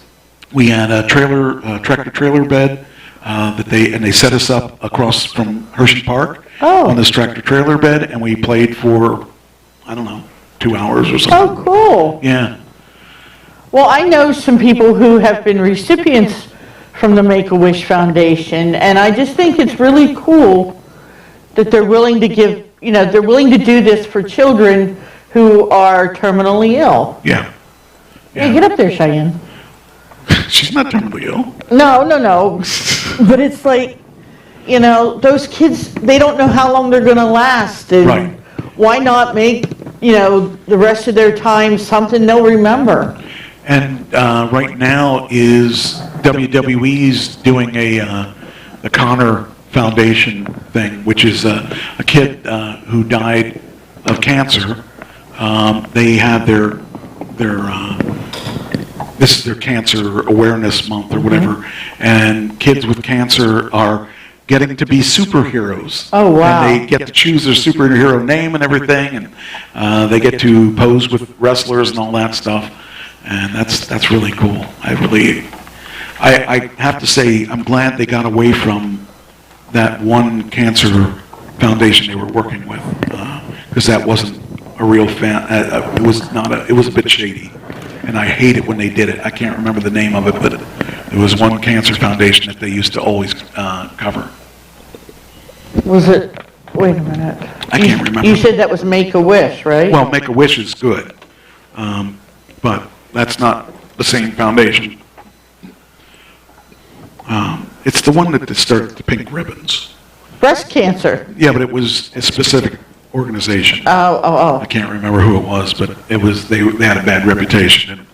We had a tractor trailer bed that they set us up across from Hershey Park on this tractor trailer bed, and we played for, 2 hours or something. Oh, cool. Yeah. Well, I know some people who have been recipients from the Make-A-Wish Foundation, and I just think it's really cool that they're willing to they're willing to do this for children who are terminally ill. Yeah. Hey, get up there, Cheyenne. She's not terminally ill. No. But it's like, those kids, they don't know how long they're going to last. And Right. why not make, the rest of their time something they'll remember? And right now is WWE's doing the Connor Foundation thing, which is a kid who died of cancer. They have this is their Cancer Awareness Month or whatever, and kids with cancer are getting to be superheroes. Oh, wow. And they get to choose their superhero name and everything, and they get to pose with wrestlers and all that stuff, and that's really cool. I have to say, I'm glad they got away from that one cancer foundation they were working with, because that wasn't a real fan. It was a bit shady. And I hate it when they did it. I can't remember the name of it, but it was one cancer foundation that they used to always cover. Was it, wait a minute. I can't remember. You said that was Make-A-Wish, right? Well, Make-A-Wish is good, but that's not the same foundation. It's the one that started the pink ribbons. Breast cancer. Yeah, but it was a specific organization. Oh. I can't remember who it was, but it was they had a bad reputation,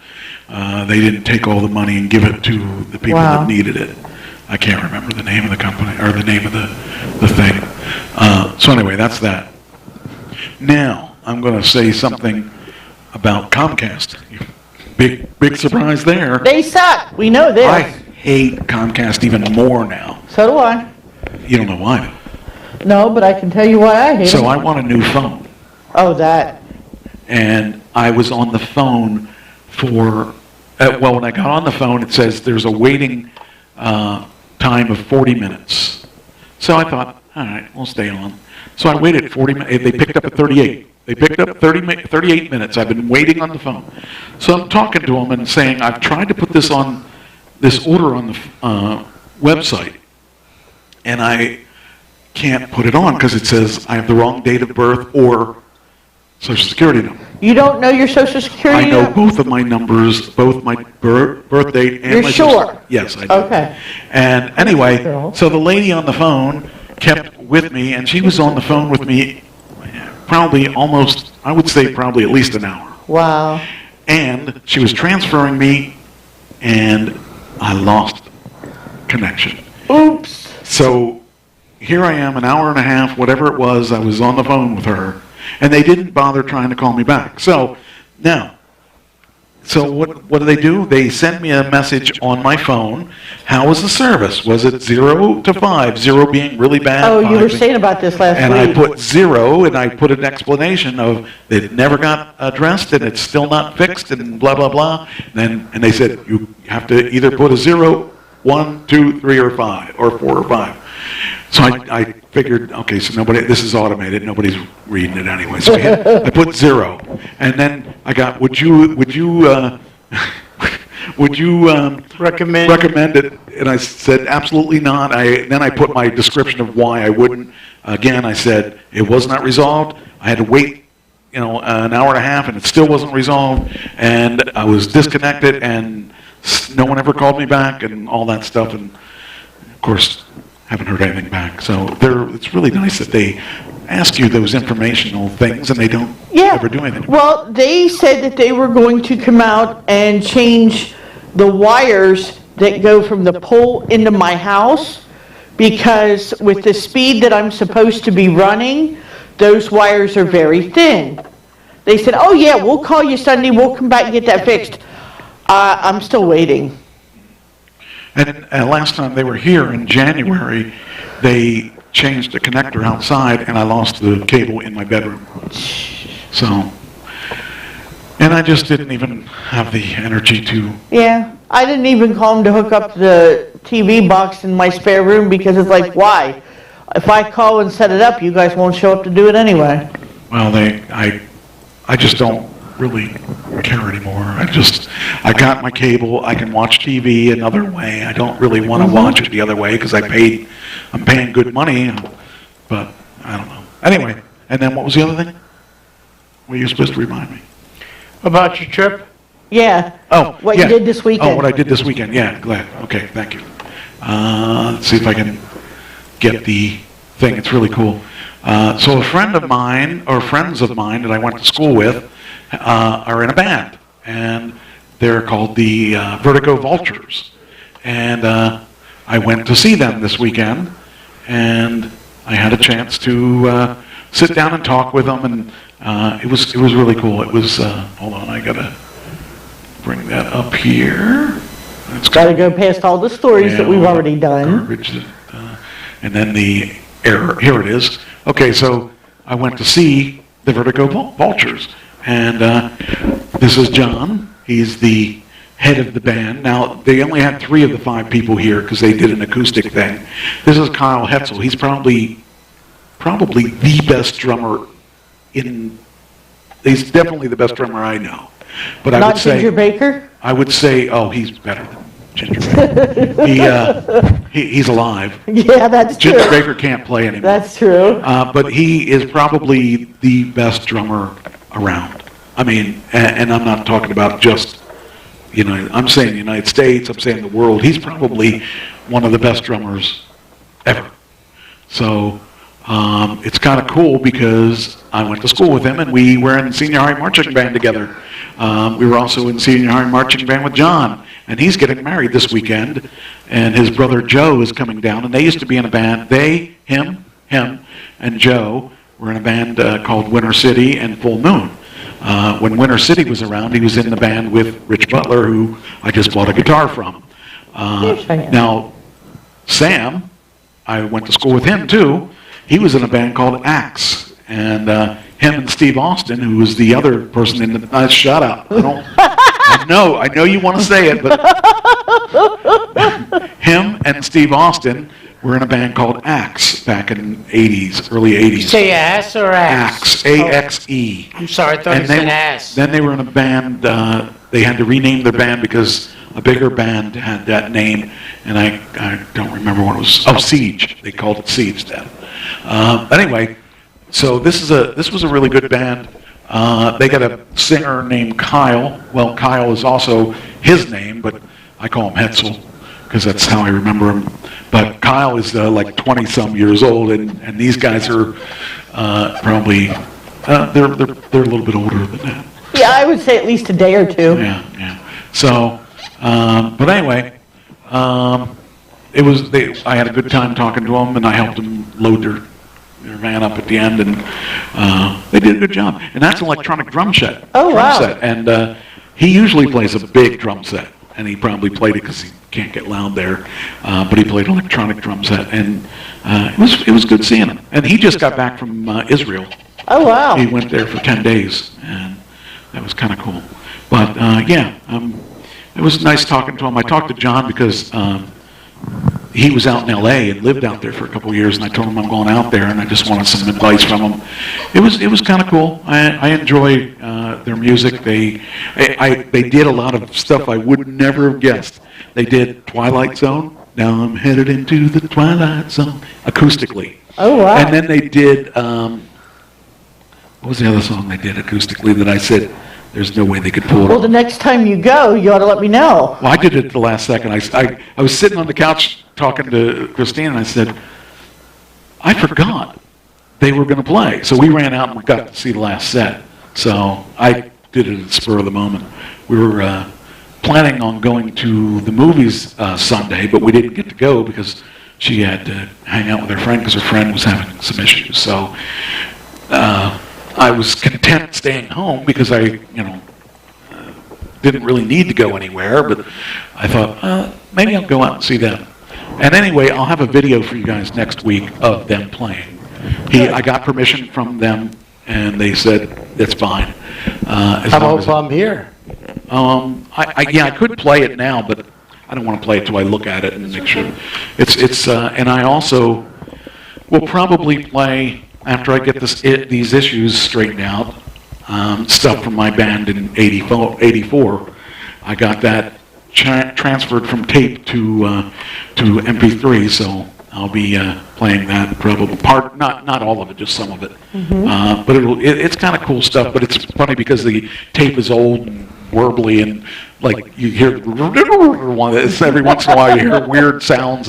and they didn't take all the money and give it to the people that needed it. I can't remember the name of the company or the name of the thing. So anyway, that's that. Now I'm going to say something about Comcast. Big surprise there. They suck. We know this. I hate Comcast even more now. So do I. You don't know why. No, but I can tell you why I hate So them. I want a new phone. Oh, that. And I was on the phone for, when I got on the phone, it says there's a waiting time of 40 minutes. So I thought, all right, we'll stay on. So I waited 40 minutes. They picked up at 38. They picked up 38 minutes. I've been waiting on the phone. So I'm talking to them and saying, I've tried to put this order on the website, and I can't put it on because it says I have the wrong date of birth or Social Security number. You don't know your Social Security I know number? both of my numbers, both my birth date and You're my sure? Yes, I do. Okay. And anyway, so the lady on the phone kept with me, and she was on the phone with me probably at least an hour. Wow. And she was transferring me, and I lost connection. Oops. So here I am, an hour and a half, whatever it was, I was on the phone with her, and they didn't bother trying to call me back. So now, what do? They sent me a message on my phone. How was the service? Was it 0 to 5? 0 being really bad. Oh, you were 5 saying about this last and week. I put 0, and I put an explanation of it never got addressed, and it's still not fixed, and blah, blah, blah. And they said, you have to either put a 0, 1, 2, 3, or 5, or 4 or 5. So I figured, okay, so this is automated, nobody's reading it anyway. So I put 0. And then I got, would you recommend it? And I said, absolutely not. Then I put my description of why I wouldn't. Again, I said, it was not resolved. I had to wait, an hour and a half, and it still wasn't resolved. And I was disconnected, and no one ever called me back, and all that stuff. And of course, haven't heard anything back. So it's really nice that they ask you those informational things, and they don't ever do anything. Well, they said that they were going to come out and change the wires that go from the pole into my house, because with the speed that I'm supposed to be running, those wires are very thin. They said, oh yeah, we'll call you Sunday, we'll come back and get that fixed. I'm still waiting. And last time they were here in January, they changed the connector outside, and I lost the cable in my bedroom. So, and I just didn't even have the energy to. Yeah, I didn't even call them to hook up the TV box in my spare room, because it's like, why? If I call and set it up, you guys won't show up to do it anyway. Well, I just don't really care anymore. I got my cable. I can watch TV another way. I don't really want to watch it the other way because I'm paying good money, but I don't know. Anyway, and then what was the other thing? Were you supposed to remind me? About your trip? Yeah. Oh, What yeah. you did this weekend. Oh, what I did this weekend. Yeah, glad. Okay, thank you. Let's see if I can get the thing. It's really cool. So a friend of mine, or friends of mine that I went to school with, are in a band, and they're called the Vertigo Vultures. And I went to see them this weekend, and I had a chance to sit down and talk with them, and it was really cool. It was hold on, I gotta bring that up here. It's Gotta go past all the stories that we've all the already done. garbage that, and then the error. Here it is. Okay, so I went to see the Vertigo Vultures, and this is John. He's the head of the band. Now, they only had 3 of the 5 people here because they did an acoustic thing. This is Kyle Hetzel. He's probably the best drummer he's definitely the best drummer I know. But Not Ginger Baker? I would say, oh, he's better than Ginger Baker. He's alive. Yeah, that's true. Ginger Baker can't play anymore. That's true. But he is probably the best drummer around. I mean, and I'm not talking about just, I'm saying the United States, I'm saying the world. He's probably one of the best drummers ever. So it's kind of cool because I went to school with him, and we were in senior high marching band together. We were also in senior high marching band with John, and he's getting married this weekend, and his brother Joe is coming down, and they used to be in a band. Him, and Joe were in a band called Winter City and Full Moon. When Winter City was around, he was in the band with Rich Butler, who I just bought a guitar from. Now, Sam, I went to school with him too. He was in a band called Axe, and him and Steve Austin, who was the other person in the shut up. I know you want to say it, but him and Steve Austin were in a band called Axe back in early 80s. Say ass or axe? Axe, A-X-E. I'm sorry, I thought you said ass. Then they were in a band, they had to rename their band because a bigger band had that name, and I don't remember what it was. Oh, Siege. They called it Siege then. Anyway, so this was a really good band. They got a singer named Kyle. Well, Kyle is also his name, but I call him Hetzel because that's how I remember him. But Kyle is like 20-some years old, and these guys are probably they're a little bit older than that. Yeah, I would say at least a day or two. Yeah. So, but anyway, I had a good time talking to them, and I helped them load their van up at the end, and they did a good job. And that's an electronic drum set. Oh, wow. And he usually plays a big drum set, and he probably played it because he can't get loud there. But he played an electronic drum set, and it was good seeing him. And he just got back from Israel. Oh, wow. He went there for 10 days, and that was kind of cool. But it was nice talking to him. I talked to John because he was out in L.A. and lived out there for a couple of years, and I told him I'm going out there, and I just wanted some advice from him. It was kind of cool. I enjoy their music. They did a lot of stuff I would never have guessed. They did Twilight Zone. Now I'm headed into the Twilight Zone acoustically. Oh, wow. And then they did what was the other song they did acoustically that I said there's no way they could pull it Well, off? the next time you go, you ought to let me know. Well, I did it at the last second. I was sitting on the couch talking to Christine, and I said, I forgot they were going to play. So we ran out and we got to see the last set. So I did it at the spur of the moment. We were planning on going to the movies Sunday, but we didn't get to go because she had to hang out with her friend because her friend was having some issues. So I was content staying home because I, didn't really need to go anywhere, but I thought, maybe I'll go out and see them. And anyway, I'll have a video for you guys next week of them playing. I got permission from them, and they said it's fine. How about if I'm here? I could play it now, but I don't want to play it till I look at it and make sure. And I also will probably play, after I get these issues straightened out, stuff from my band in 84. I got that transferred from tape to MP3, so I'll be playing that probably not all of it, just some of it. But it's kind of cool stuff. But it's funny because the tape is old and warbly, and like you hear every once in a while you hear weird sounds,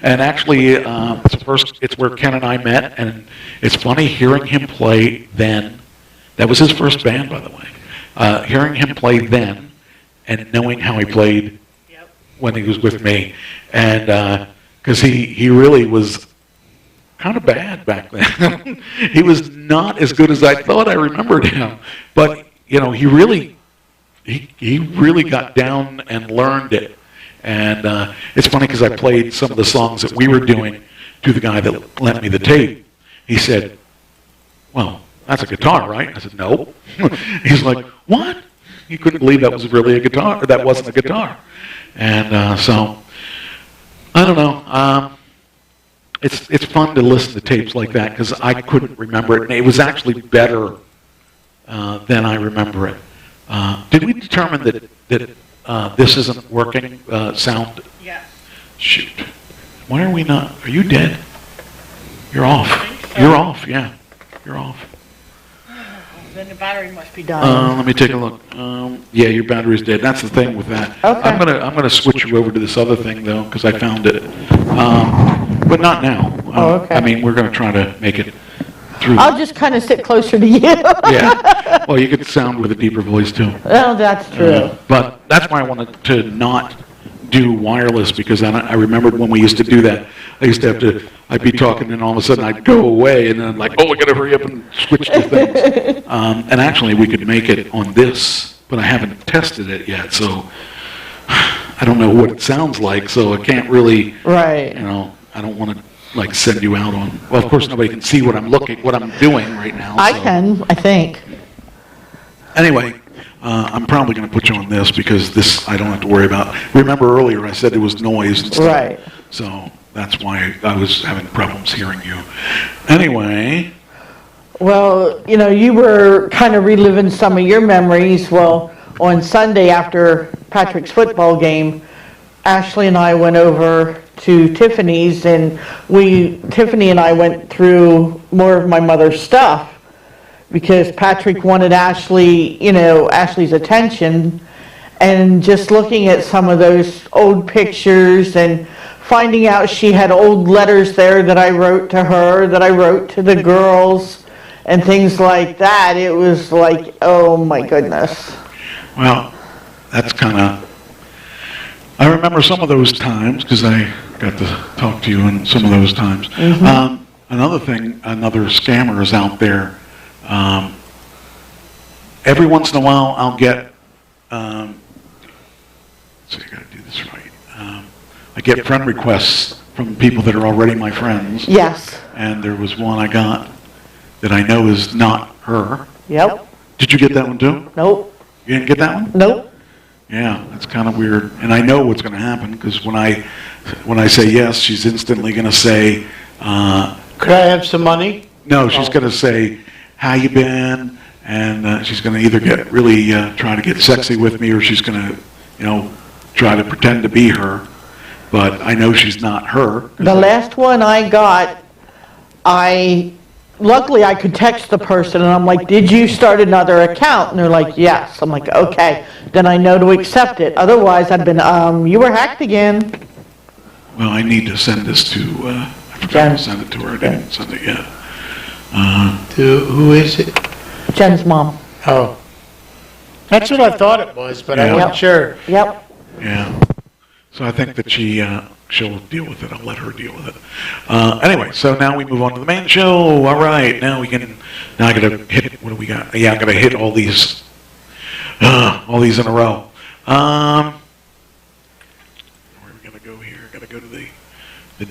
and actually it's where Ken and I met, and it's funny hearing him play then. That was his first band, by the way. Hearing him play then and knowing how he played when he was with me, and because he really was kind of bad back then. He was not as good as I thought I remembered him, but he really got down and learned it. And it's funny because I played some of the songs that we were doing to the guy that lent me the tape. He said, "Well, that's a guitar, right?" I said, "No." He's like, "What?" He couldn't believe that was really a guitar, or that wasn't a guitar. And so, I don't know. It's fun to listen to tapes like that because I couldn't remember it. And it was actually better than I remember it. Did we determine that this isn't working, sound? Yes. Shoot. Why are we not? Are you dead? You're off. You're off, yeah. You're off. Then the battery must be dying. Let me take a look. Yeah, your battery's dead. That's the thing with that. Okay. I'm gonna switch you over to this other thing though, because I found it. But not now. Okay. I mean, we're gonna try to make it through. I'll just kind of sit closer to you. Yeah. Well, you could sound with a deeper voice too. Oh, that's true. But that's why I wanted to not do wireless, because I remembered when we used to do that. I used to have to, I'd be talking and all of a sudden I'd go away and then I'm like, oh, I gotta hurry up and switch to things. And actually we could make it on this, but I haven't tested it yet, so I don't know what it sounds like, so I can't really, Right. I don't want to like send you out on, well, of course nobody can see what I'm doing right now. I so. can, I think. Anyway, I'm probably going to put you on this because this I don't have to worry about. Remember earlier I said there was noise and stuff. Right. So that's why I was having problems hearing you. Anyway. Well, you were kind of reliving some of your memories. Well, on Sunday after Patrick's football game, Ashley and I went over to Tiffany's, and Tiffany and I went through more of my mother's stuff because Patrick wanted Ashley's attention, and just looking at some of those old pictures and finding out she had old letters there that I wrote to her, that I wrote to the girls, and things like that. It was like, oh my goodness. Well, that's kind of, I remember some of those times because I got to talk to you in some of those times. Mm-hmm. Another thing, another scammer is out there. Every once in a while I'll get, so I gotta do this right. I get friend requests from people that are already my friends. Yes. And there was one I got that I know is not her. Yep. Did you get that one too? Nope. You didn't get that one? Nope. Yeah, that's kind of weird. And I know what's going to happen because when I say yes, she's instantly going to say, Could I have some money? no, she's going to say, how you been? And she's going to either get really try to get sexy with me, or she's going to, try to pretend to be her. But I know she's not her. The last one I got, luckily I could text the person and I'm like, did you start another account? And they're like, yes. I'm like, okay, then I know to accept it. Otherwise I'd been, you were hacked again. Well, I need to send this to, I forgot Jen. to send it to her. I didn't send it yet. Who is it? Jen's mom. Oh, That's what I thought it was, but I Yeah. wasn't sure. Yep. Yeah. So I think that she'll deal with it. I'll let her deal with it. Anyway, so now we move on to the main show. All right, now I gotta hit. What do we got? Yeah, I gotta hit all these in a row. Where are we gonna go here? Gotta go to the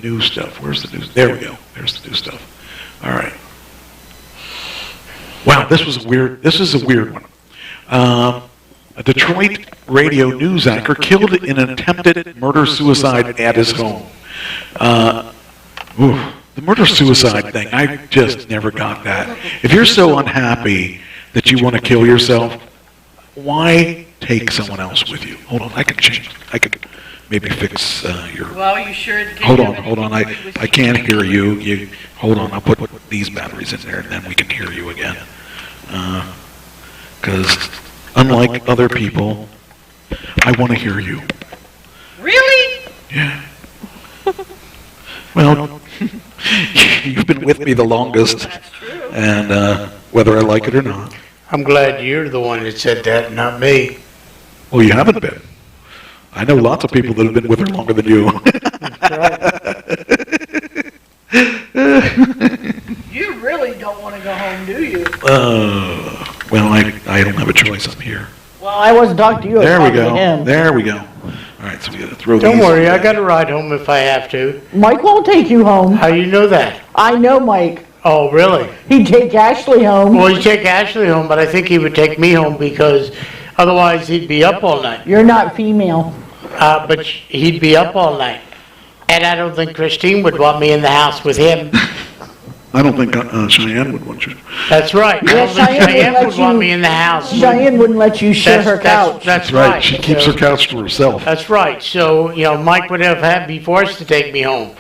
new stuff. Where's the news? There we go. There's the new stuff. All right. Wow, this is a weird one. A Detroit radio news anchor killed in an attempted murder-suicide at his home. The murder-suicide thing, I just never got that. If you're so unhappy that you want to kill yourself, why take someone else with you? Hold on, I could maybe fix your... Well, you sure? Hold on, I can't hear you. Hold on, I'll put these batteries in there and then we can hear you again. Because unlike other people, I want to hear you. Really? Yeah. Well, you've been with me the longest, That's true. and whether I like it or not. I'm glad you're the one that said that, not me. Well, you haven't been. I know lots of people that have been with her longer than you. You really don't want to go home, do you? Well, I don't have a choice. I'm here. Well, I wasn't talking to you, I was There we talking to go. him. There we go. All right, so we got to throw Don't these. worry, I got a ride home if I have to. Mike won't take you home. How you know that? I know Mike. Oh, really? He'd take Ashley home. Well, he'd take Ashley home, but I think he would take me home because otherwise he'd be up all night. You're not female. But he'd be up all night. And I don't think Christine would want me in the house with him. I don't think Cheyenne would want you. That's right. I don't think Cheyenne would want me in the house. Cheyenne wouldn't let you share her couch. That's Right. right. She keeps her couch to herself. That's right. So, Mike would be forced to take me home.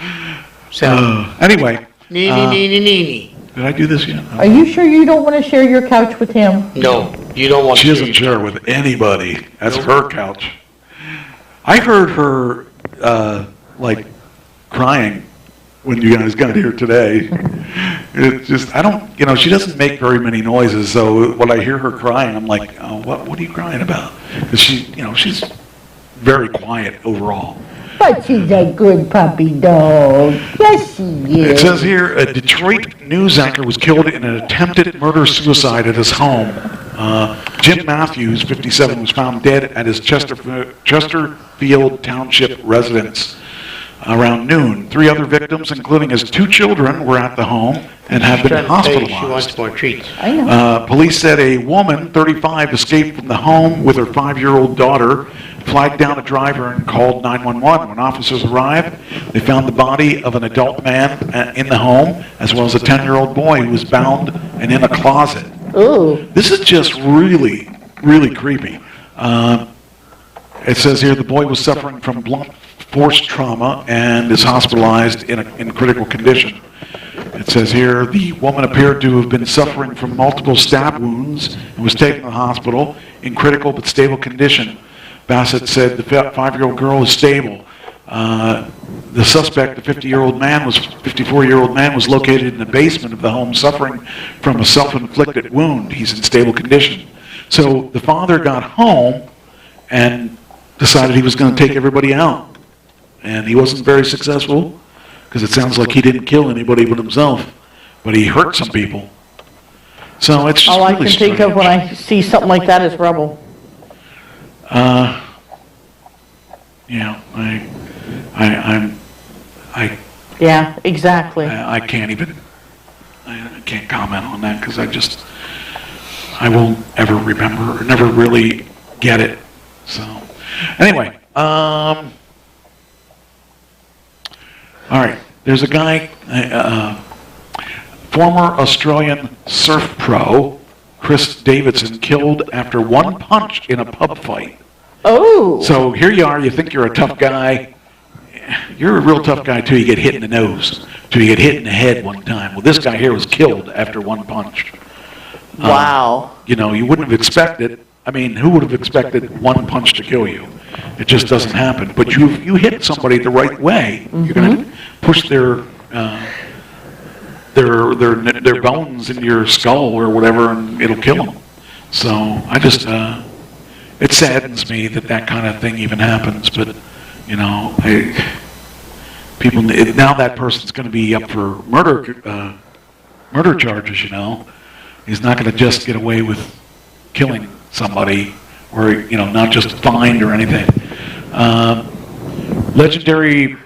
So, Anyway, nee. did I do this yet? Are you sure you don't want to share your couch with him? No, you don't want She to. doesn't share with anybody. That's her couch. I heard her, crying when you guys got here today. It just, she doesn't make very many noises, so when I hear her crying, I'm like, oh, what are you crying about? Because she's very quiet overall. But she's a good puppy dog. Yes, she It is. says here, a Detroit news anchor was killed in an attempted murder-suicide at his home. Jim Matthews, 57, was found dead at his Chesterfield Township residence around noon. 3 other victims, including his 2 children, were at the home and have been Trying to say she hospitalized. wants more treats. I know. Police said a woman, 35, escaped from the home with her 5-year-old daughter, flagged down a driver and called 911. When officers arrived, they found the body of an adult man in the home, as well as a 10-year-old boy who was bound and in a closet. Ooh. This is just really, really creepy. It says here the boy was suffering from blunt force trauma and is hospitalized in critical condition. It says here the woman appeared to have been suffering from multiple stab wounds and was taken to the hospital in critical but stable condition. Bassett said the 5-year-old girl is stable. The suspect, the 54-year-old man, was located in the basement of the home suffering from a self-inflicted wound. He's in stable condition. So the father got home and decided he was going to take everybody out. And he wasn't very successful because it sounds like he didn't kill anybody but himself, but he hurt some people. So it's just All I really can think of strange. when I see something like that is rubble. Yeah, Yeah, exactly. I can't even, I can't comment on that because I won't ever remember or never really get it. So, anyway, all right, there's a guy, former Australian surf pro, Chris Davidson, killed after one punch in a pub fight. Oh. So here you are, you think you're a tough guy. You're a real tough guy till you get hit in the nose, till you get hit in the head one time. Well, this guy here was killed after one punch. Wow. You wouldn't have expected, who would have expected one punch to kill you? It just doesn't happen. But you hit somebody the right way, you're going to push their bones into your skull or whatever, and it'll kill them. So I just, it saddens me that kind of thing even happens. But people now that person's going to be up for murder charges. He's not going to just get away with killing somebody, or not just fined or anything. Legendary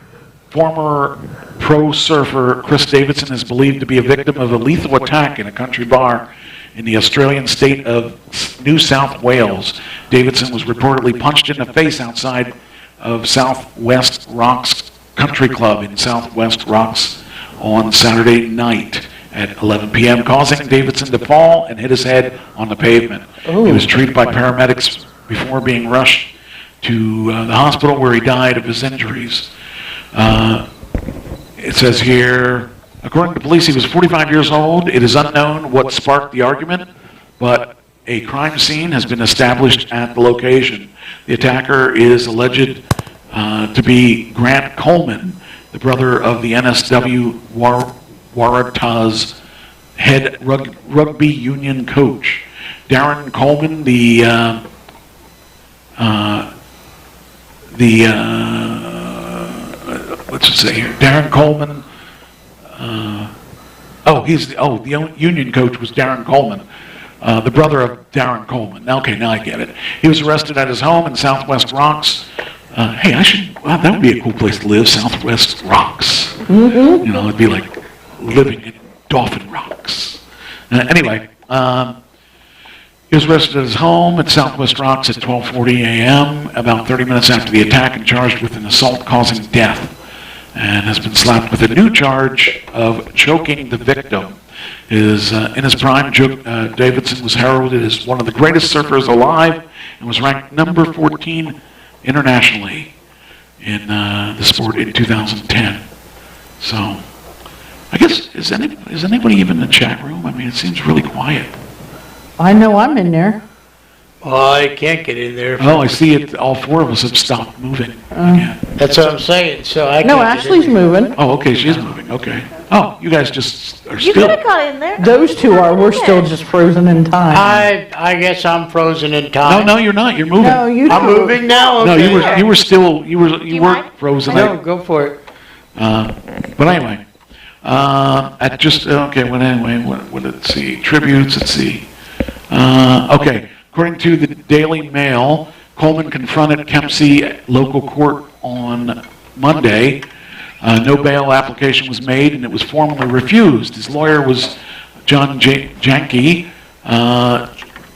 former pro surfer Chris Davidson is believed to be a victim of a lethal attack in a country bar in the Australian state of New South Wales. Davidson was reportedly punched in the face outside of Southwest Rocks Country Club in Southwest Rocks on Saturday night at 11 p.m., causing Davidson to fall and hit his head on the pavement. Ooh. He was treated by paramedics before being rushed to the hospital, where he died of his injuries. It says here, according to police, he was 45 years old. It is unknown what sparked the argument, but a crime scene has been established at the location. The attacker is alleged to be Grant Coleman, the brother of the NSW Waratahs head rugby union coach. Darren Coleman, what's it say here? Darren Coleman. The union coach was Darren Coleman, the brother of Darren Coleman. Okay, now I get it. He was arrested at his home in Southwest Rocks. That would be a cool place to live, Southwest Rocks. Mm-hmm. It'd be like living in Dolphin Rocks. Anyway, he was arrested at his home at Southwest Rocks at 12:40 a.m., about 30 minutes after the attack, and charged with an assault causing death, and has been slapped with a new charge of choking the victim. In his prime, Davidson was heralded as one of the greatest surfers alive and was ranked number 14 internationally in the sport in 2010. So, I guess, is anybody even in the chat room? I mean, it seems really quiet. I know I'm in there. Well, I can't get in there. Oh, I see it. All four of us have stopped moving again. That's what I'm saying, so I can't No, get in Ashley's there. moving. Oh, okay, she's moving. Okay. Oh, you guys just are You still. could have got in there. Those two are, we're still just frozen in time. I guess I'm frozen in time. No, you're not. You're moving. No, you I'm don't. moving now? No, Okay. you were still, you you weren't mind? frozen. No, go for it. But anyway, what did it see? Tributes, let's see. Okay, according to the Daily Mail, Coleman confronted Kempsey local court on Monday. No bail application was made, and it was formally refused. His lawyer was John Janke.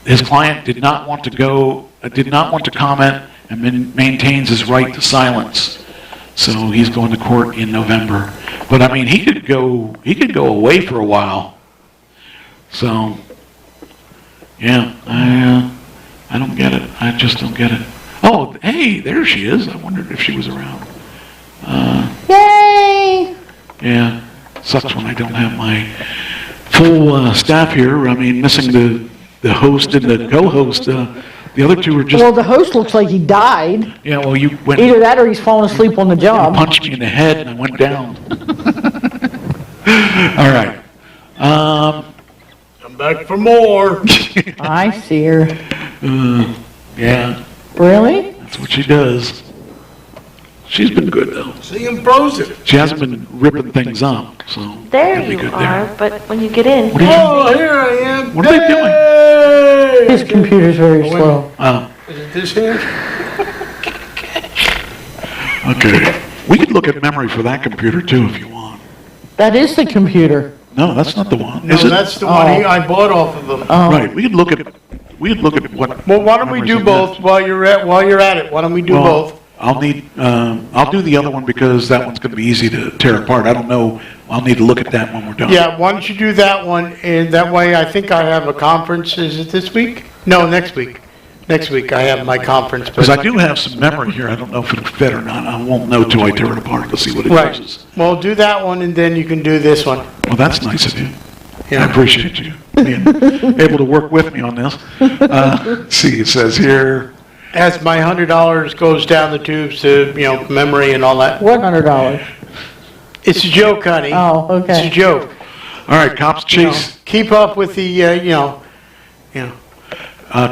His client did not want to comment, and maintains his right to silence. So he's going to court in November. But I mean, he could go away for a while. So, yeah, I don't get it. I just don't get it. Oh, hey, there she is. I wondered if she was around. Yay! Yeah, sucks when I don't have my full staff here. I mean, missing the host and the co-host. The other two are just. Well, the host looks like he died. Yeah, well, you went. Either that or he's fallen asleep on the You job. punched me in the head and I went down. All right. I'm back for more. I see her. Yeah, Really? that's what she does. She's been good though. See, I'm frozen. She hasn't been ripping things up, so There that'd be you good are, there. but when you get in, What are you- Oh, here I am. What are they doing? Hey! His computer's very slow. Is it this here? Okay. We could look at memory for that computer too if you want. That is the computer. No, that's not the one. No, Is it? that's the one I bought off of him. Oh. Right. We could look at what. Well, why don't we memories do we both have. while you're at it? Why don't we do Well, both? I'll do the other one because that one's going to be easy to tear apart. I don't know. I'll need to look at that when we're done. Yeah, why don't you do that one, and that way I think I have a conference, is it this week? No, next week. Next week I have my conference. Because I do have some memory here. I don't know if it'll fit or not. I won't know till I tear it apart to see what it Right. uses. Well, do that one, and then you can do this one. Well, that's nice of you. I Yeah. appreciate you being able to work with me on this. See, it says here, As my $100 goes down the tubes to, memory and all that. What $100? It's a joke, honey. Oh, okay. It's a joke. all right, cops chase. Keep up with the,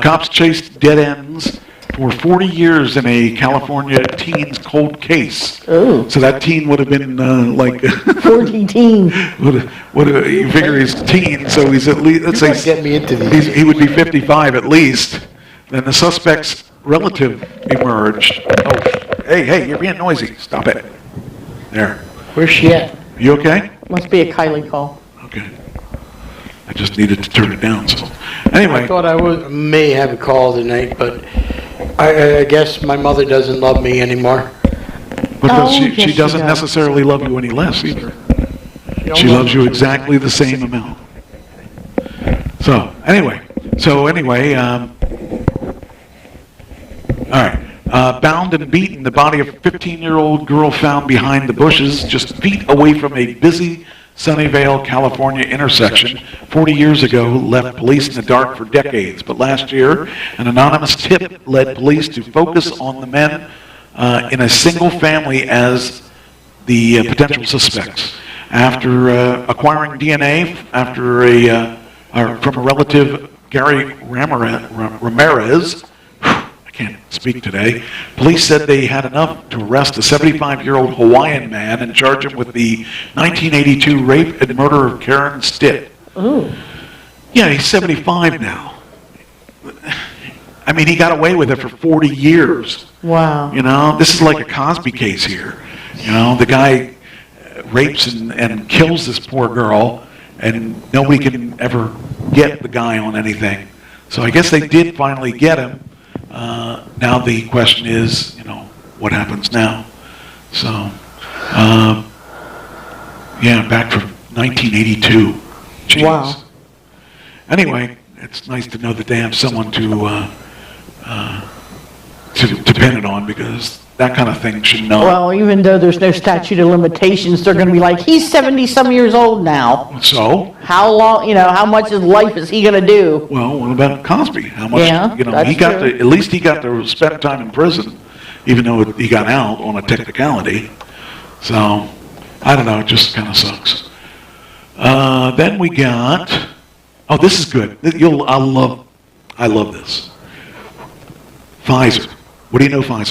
Cops chased dead ends for 40 years in a California teen's cold case. Oh, So that teen would have been like, 40 teen. you figure he's teen, so he's at least, let's You gotta say, get me into these. he would be 55 at least. Then the suspect's relative emerged. Oh, hey, you're being noisy. Stop it. There. Where's she at? You okay? Must be a Kylie call. Okay. I just needed to turn it down, so. I Anyway, thought may have a call tonight, but I guess my mother doesn't love me anymore. because Oh, yes, she she doesn't does. necessarily love you any less either. don't She love loves me. you exactly the same amount. So, anyway, all right. Bound and beaten, the body of a 15-year-old girl found behind the bushes just feet away from a busy Sunnyvale, California intersection 40 years ago left police in the dark for decades. But last year, an anonymous tip led police to focus on the men in a single family as the potential suspects. After acquiring DNA from a relative, Gary Ramirez, I can't speak today, police said they had enough to arrest a 75-year-old Hawaiian man and charge him with the 1982 rape and murder of Karen Stitt. Ooh. Yeah, he's 75 now. I mean, he got away with it for 40 years. Wow. You know, this is like a Cosby case here. You know, the guy rapes and kills this poor girl, and nobody can ever get the guy on anything. So I guess they did finally get him. Now the question is, you know, what happens now? So, yeah, back from 1982. Jeez. Wow. Anyway, it's nice to know that they have someone to depend it on, because that kind of thing should know. Well, even though there's no statute of limitations, they're gonna be like, he's 70-some years old now. So, How long, how much of life is he gonna do? well, what about Cosby? How much, Yeah, he that's got true. to, at least he got to spend time in prison, even though he got out on a technicality. So, I don't know, it just kind of sucks. Then we got, oh, this is good. I love this. Pfizer. What do you know Pfizer?